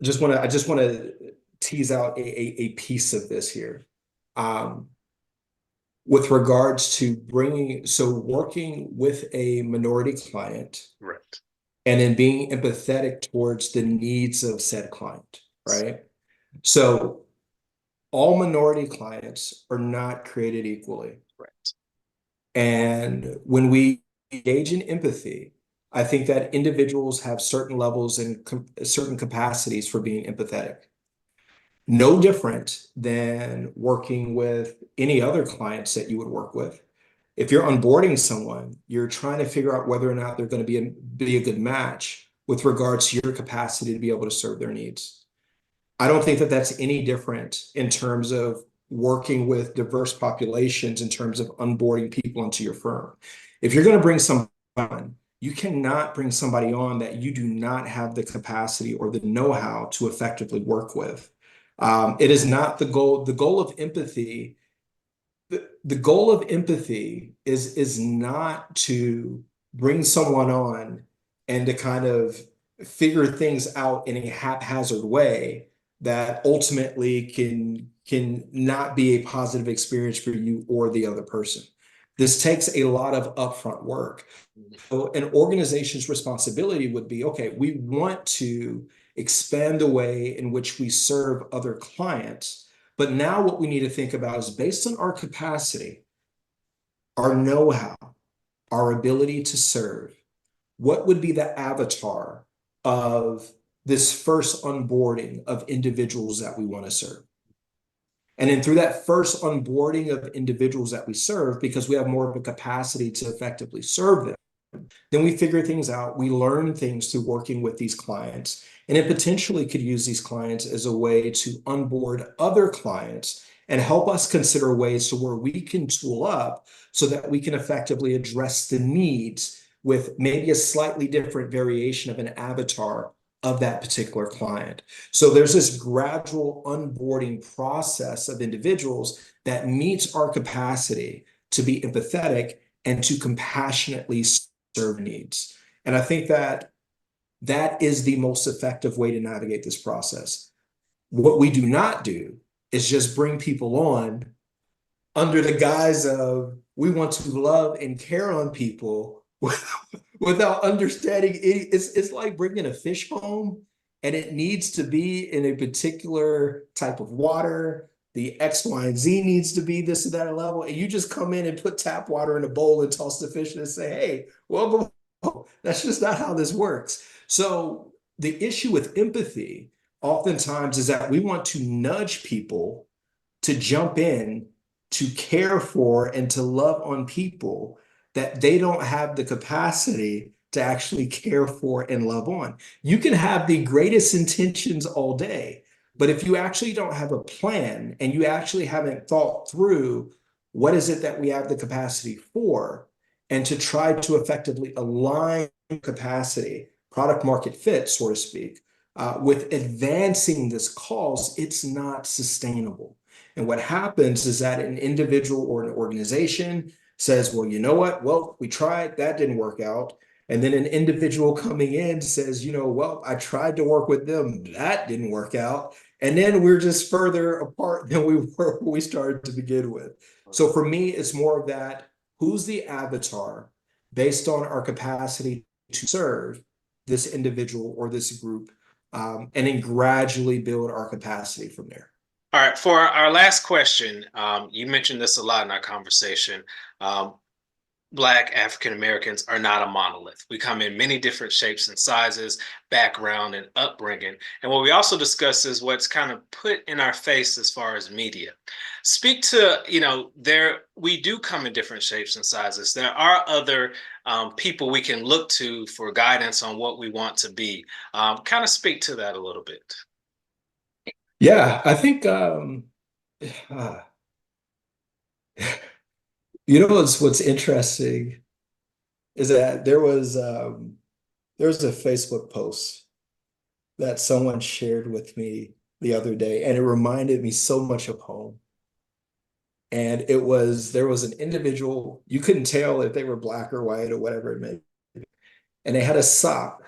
I just want to tease out a piece of this here. Um, with regards to working with a minority client Right. and then being empathetic towards the needs of said client, right? So all minority clients are not created equally. Right. And when we engage in empathy, I think that individuals have certain levels and certain capacities for being empathetic. No different than working with any other clients that you would work with. If you're onboarding someone, you're trying to figure out whether or not they're going to be a good match with regards to your capacity to be able to serve their needs. I don't think that that's any different in terms of working with diverse populations, in terms of onboarding people into your firm. If you're going to bring someone on, you cannot bring somebody on that you do not have the capacity or the know-how to effectively work with. It is not the goal. The goal of empathy, the goal of empathy is not to bring someone on and to kind of figure things out in a haphazard way that ultimately can not be a positive experience for you or the other person. This takes a lot of upfront work. So an organization's responsibility would be, okay, we want to expand the way in which we serve other clients. But now what we need to think about is based on our capacity, our know-how, our ability to serve, what would be the avatar of this first onboarding of individuals that we want to serve? And then through that first onboarding of individuals that we serve, because we have more of a capacity to effectively serve them, then we figure things out. We learn things through working with these clients, and it potentially could use these clients as a way to onboard other clients and help us consider ways to where we can tool up so that we can effectively address the needs with maybe a slightly different variation of an avatar of that particular client. So there's this gradual onboarding process of individuals that meets our capacity to be empathetic and to compassionately serve needs. And I think that that is the most effective way to navigate this process. What we do not do is just bring people on under the guise of we want to love and care on people without understanding it. It's like bringing a fish home and it needs to be in a particular type of water. The X, Y, and Z needs to be this and that level. And you just come in and put tap water in a bowl and toss the fish and say, hey, welcome home. That's just not how this works. So the issue with empathy oftentimes is that we want to nudge people to jump in, to care for, and to love on people that they don't have the capacity to actually care for and love on. You can have the greatest intentions all day, but if you actually don't have a plan and you actually haven't thought through what is it that we have the capacity for, and to try to effectively align capacity, product market fit, so to speak, with advancing this cause, it's not sustainable. And what happens is that an individual or an organization says, well, you know what? Well, we tried, that didn't work out. And then an individual coming in says, you know, well, I tried to work with them, that didn't work out. And then we're just further apart than we were when we started to begin with. So for me, it's more of that, who's the avatar based on our capacity to serve this individual or this group, and then gradually build our capacity from there. All right, for our last question, you mentioned this a lot in our conversation. Black African Americans are not a monolith. We come in many different shapes and sizes, background, and upbringing. And what we also discuss is what's kind of put in our face as far as media. Speak to, we do come in different shapes and sizes. There are other people we can look to for guidance on what we want to be. Kind of speak to that a little bit. Yeah, I think what's interesting is that there was a Facebook post that someone shared with me the other day, and it reminded me so much of home. And there was an individual, you couldn't tell if they were black or white or whatever it may be, and they had a sock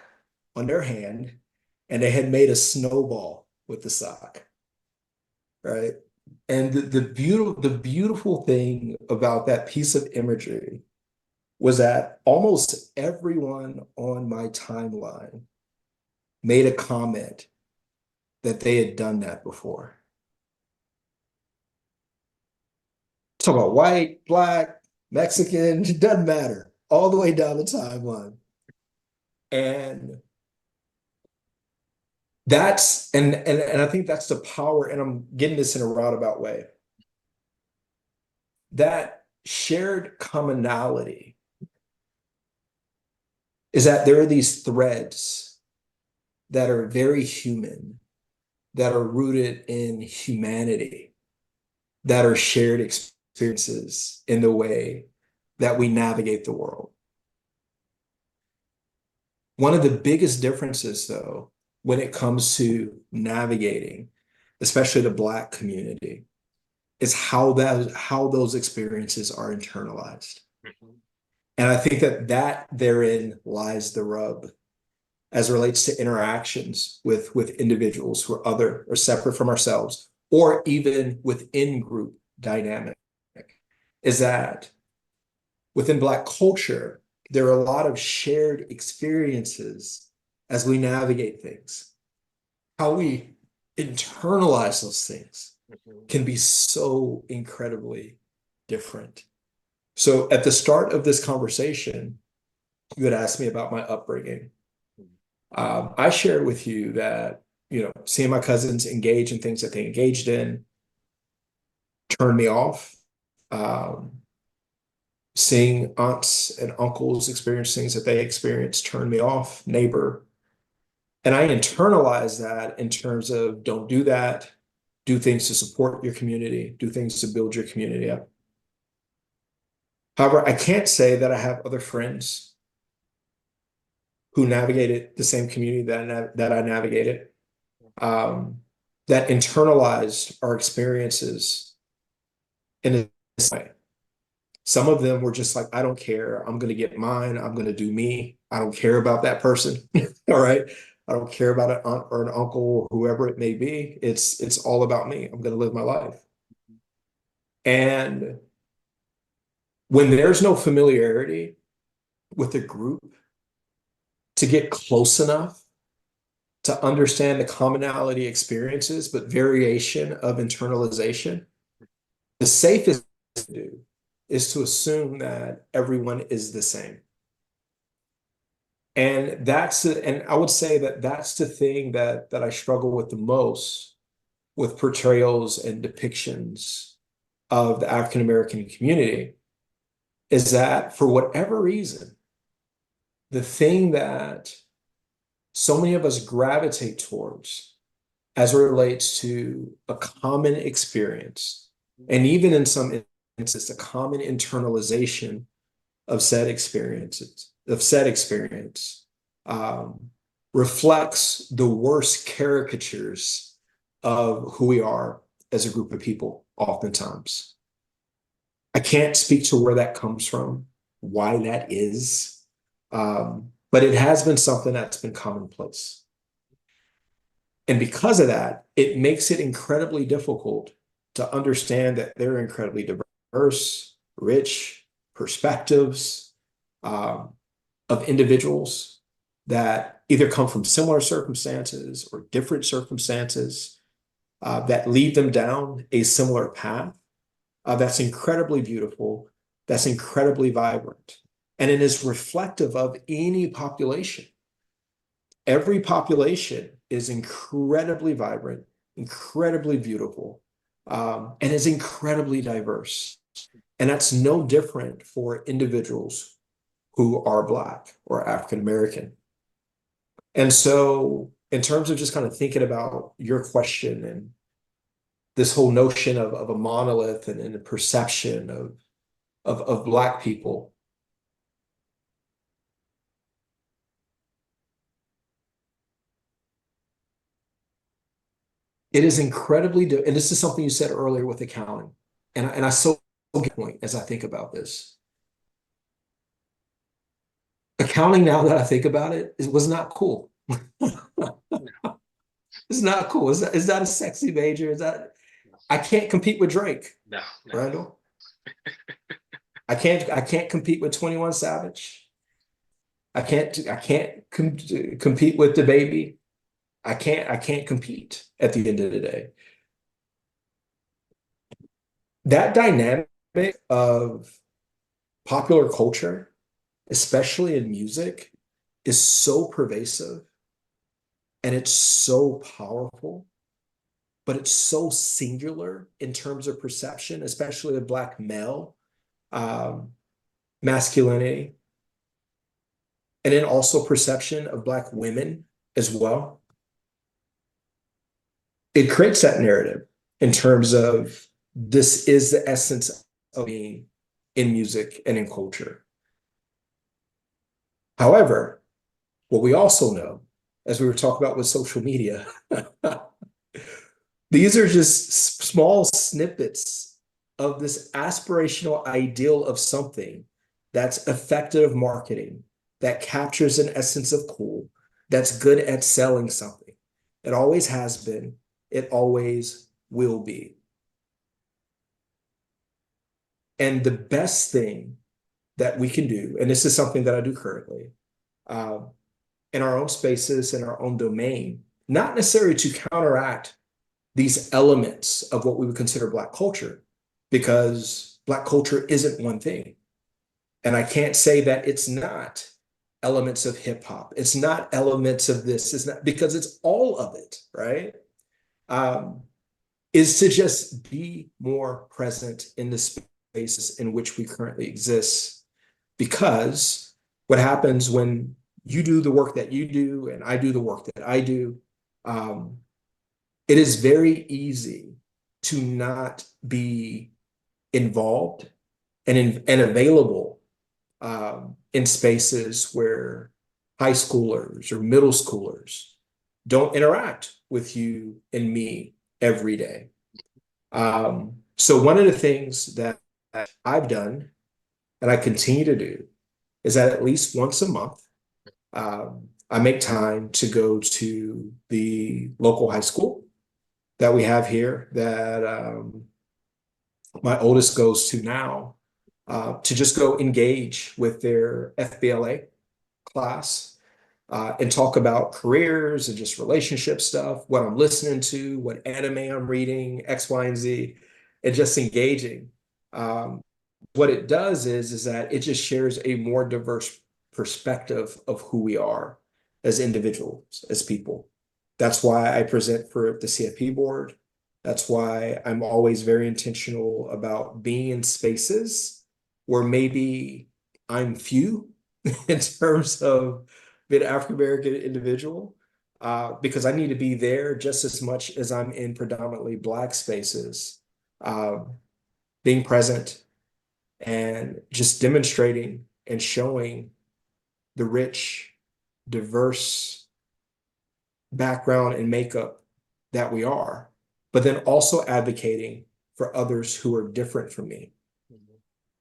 on their hand, and they had made a snowball with the sock, right? And the beautiful thing about that piece of imagery was that almost everyone on my timeline made a comment that they had done that before. Talk about white, black, Mexican, it doesn't matter, all the way down the timeline. And and I think that's the power, and I'm getting this in a roundabout way. That shared commonality is that there are these threads that are very human, that are rooted in humanity, that are shared experiences in the way that we navigate the world. One of the biggest differences, though, when it comes to navigating, especially the Black community, is how those experiences are internalized. Mhm. And I think that therein lies the rub as it relates to interactions with individuals who are other or separate from ourselves, or even within group dynamic, is that within Black culture, there are a lot of shared experiences as we navigate things. How we internalize those things Mhm. can be so incredibly different. So at the start of this conversation, you had asked me about my upbringing. I shared with you that, seeing my cousins engage in things that they engaged in turned me off. Um, Seeing aunts and uncles experience things that they experienced turned me off, neighbor. And I internalized that in terms of don't do that, do things to support your community, do things to build your community up. However, I can't say that I have other friends who navigated the same community that I navigated, um, that internalized our experiences in a way. Some of them were just like, I don't care. I'm going to get mine. I'm going to do me. I don't care about that person. All right. I don't care about an aunt or an uncle or whoever it may be. It's all about me. I'm going to live my life. And when there's no familiarity with a group to get close enough to understand the commonality experiences, but variation of internalization, the safest to do is to assume that everyone is the same. And I would say that that's the thing that I struggle with the most with portrayals and depictions of the African American community, is that for whatever reason, the thing that so many of us gravitate towards as it relates to a common experience, and even in some instances, a common internalization of said experience, um, reflects the worst caricatures of who we are as a group of people, oftentimes. I can't speak to where that comes from, why that is, but it has been something that's been commonplace. And because of that, it makes it incredibly difficult to understand that there are incredibly diverse, rich perspectives, um, of individuals that either come from similar circumstances or different circumstances, that lead them down a similar path, that's incredibly beautiful, that's incredibly vibrant. And it is reflective of any population. Every population is incredibly vibrant, incredibly beautiful, and is incredibly diverse. And that's no different for individuals who are Black or African American. And so, in terms of just kind of thinking about your question and this whole notion of a monolith and a perception of Black people, it is incredibly, and this is something you said earlier with accounting, and I so get the point as I think about this. Accounting, now that I think about it, was not cool. It's not cool. Is that a sexy major? Is that I can't compete with Drake, No, no. Randall. I can't compete with 21 Savage. I can't compete with the baby. I can't compete at the end of the day. That dynamic of popular culture, especially in music, is so pervasive and it's so powerful, but it's so singular in terms of perception, especially of Black male um, masculinity, and then also perception of Black women as well. It creates that narrative in terms of this is the essence of being in music and in culture. However, what we also know, as we were talking about with social media, these are just small snippets of this aspirational ideal of something that's effective marketing, that captures an essence of cool, that's good at selling something. It always has been, it always will be. And the best thing that we can do, and this is something that I do currently, um, in our own spaces, in our own domain, not necessarily to counteract these elements of what we would consider Black culture, because Black culture isn't one thing. And I can't say that it's not elements of hip hop. It's not elements of this. It's not, because it's all of it, right? Um, is to just be more present in the spaces in which we currently exist. Because what happens when you do the work that you do and I do the work that I do, um, it is very easy to not be involved and available in spaces where high schoolers or middle schoolers don't interact with you and me every day. So one of the things that I've done and I continue to do is that at least once a month, I make time to go to the local high school that we have here that my oldest goes to now, to just go engage with their FBLA class and talk about careers and just relationship stuff, what I'm listening to, what anime I'm reading, X, Y, and Z, and just engaging. What it does is that it just shares a more diverse perspective of who we are as individuals, as people. That's why I present for the CFP board. That's why I'm always very intentional about being in spaces where maybe I'm few in terms of being an African American individual, because I need to be there just as much as I'm in predominantly Black spaces, uh, being present and just demonstrating and showing the rich, diverse background and makeup that we are, but then also advocating for others who are different from me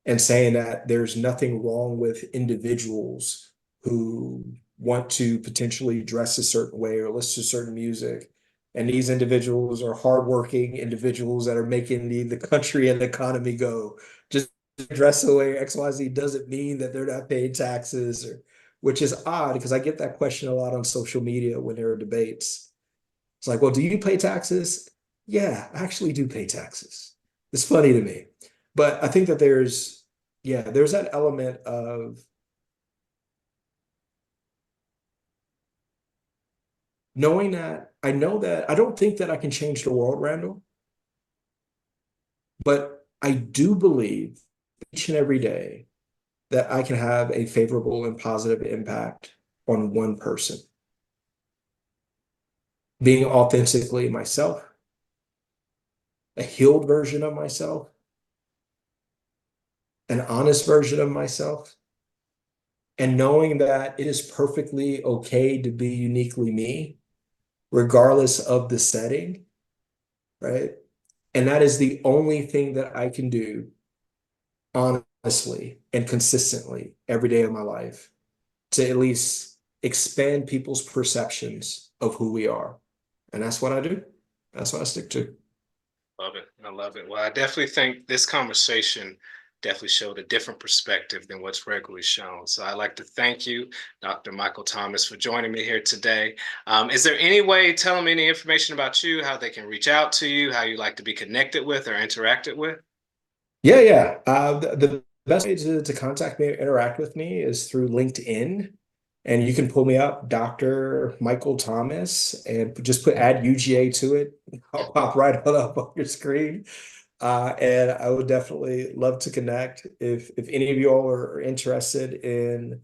and saying that there's nothing wrong with individuals who want to potentially dress a certain way or listen to certain music. And these individuals are hardworking individuals that are making the country and the economy go. Just dress the way XYZ doesn't mean that they're not paying taxes, or which is odd because I get that question a lot on social media when there are debates. It's like, well, do you pay taxes? Yeah, I actually do pay taxes. It's funny to me. But I think that there's that element of knowing that I know that I don't think that I can change the world, Randall, but I do believe each and every day that I can have a favorable and positive impact on one person. Being authentically myself, a healed version of myself, an honest version of myself, and knowing that it is perfectly okay to be uniquely me, regardless of the setting, right? And that is the only thing that I can do honestly and consistently every day of my life to at least expand people's perceptions of who we are. And that's what I do. That's what I stick to. Love it. I love it. Well, I definitely think this conversation definitely showed a different perspective than what's regularly shown. So I'd like to thank you, Dr. Michael Thomas, for joining me here today. Is there any way, tell them any information about you, how they can reach out to you, how you like to be connected with or interacted with? Yeah, yeah. The best way to contact me, interact with me is through LinkedIn. And you can pull me up, Dr. Michael Thomas, and just add UGA to it. I'll pop right up on your screen. And I would definitely love to connect. If any of you all are interested in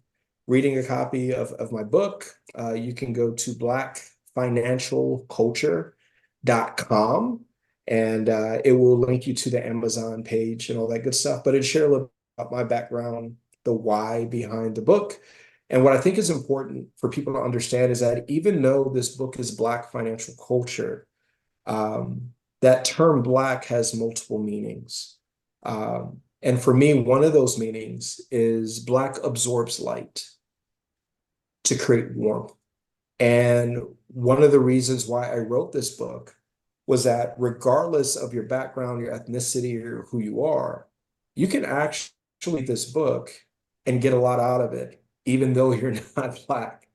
reading a copy of my book, you can go to blackfinancialculture.com, and it will link you to the Amazon page and all that good stuff. But it share a little about my background, the why behind the book. And what I think is important for people to understand is that even though this book is Black financial culture, that term Black has multiple meanings. And for me, one of those meanings is Black absorbs light to create warmth. And one of the reasons why I wrote this book was that regardless of your background, your ethnicity, or who you are, you can actually read this book and get a lot out of it, even though you're not Black.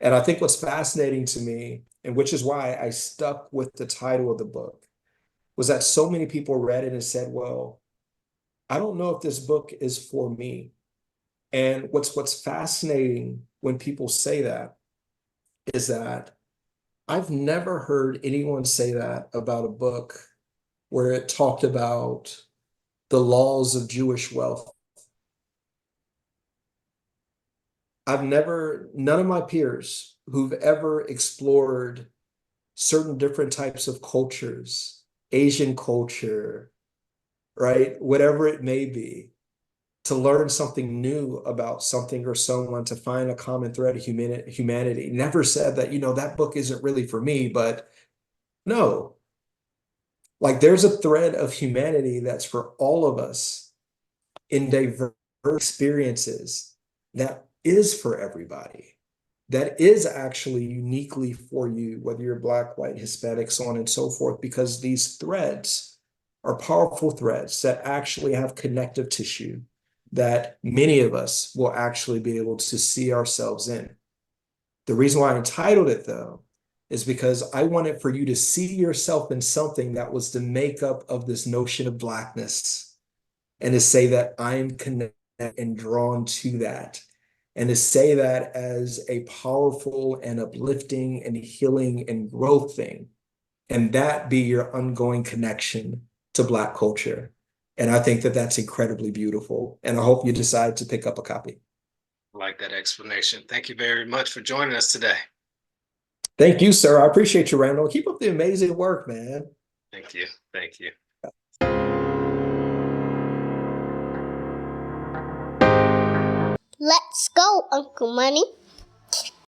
And I think what's fascinating to me, and which is why I stuck with the title of the book, was that so many people read it and said, well, I don't know if this book is for me. And what's fascinating when people say that is that I've never heard anyone say that about a book where it talked about the laws of Jewish wealth. None of my peers who've ever explored certain different types of cultures, Asian culture, right? Whatever it may be, to learn something new about something or someone, to find a common thread of humanity. Never said that, that book isn't really for me, but no, like there's a thread of humanity that's for all of us in diverse experiences that is for everybody. That is actually uniquely for you, whether you're Black, white, Hispanic, so on and so forth, because these threads are powerful threads that actually have connective tissue that many of us will actually be able to see ourselves in. The reason why I entitled it, though, is because I wanted for you to see yourself in something that was the makeup of this notion of Blackness, and to say that I'm connected and drawn to that, and to say that as a powerful and uplifting and healing and growth thing, and that be your ongoing connection to Black culture. And I think that that's incredibly beautiful. And I hope you decide to pick up a copy. I like that explanation. Thank you very much for joining us today. Thank you, sir. I appreciate you, Randall. Keep up the amazing work, man. Thank you. Thank you. Let's go, Uncle Money.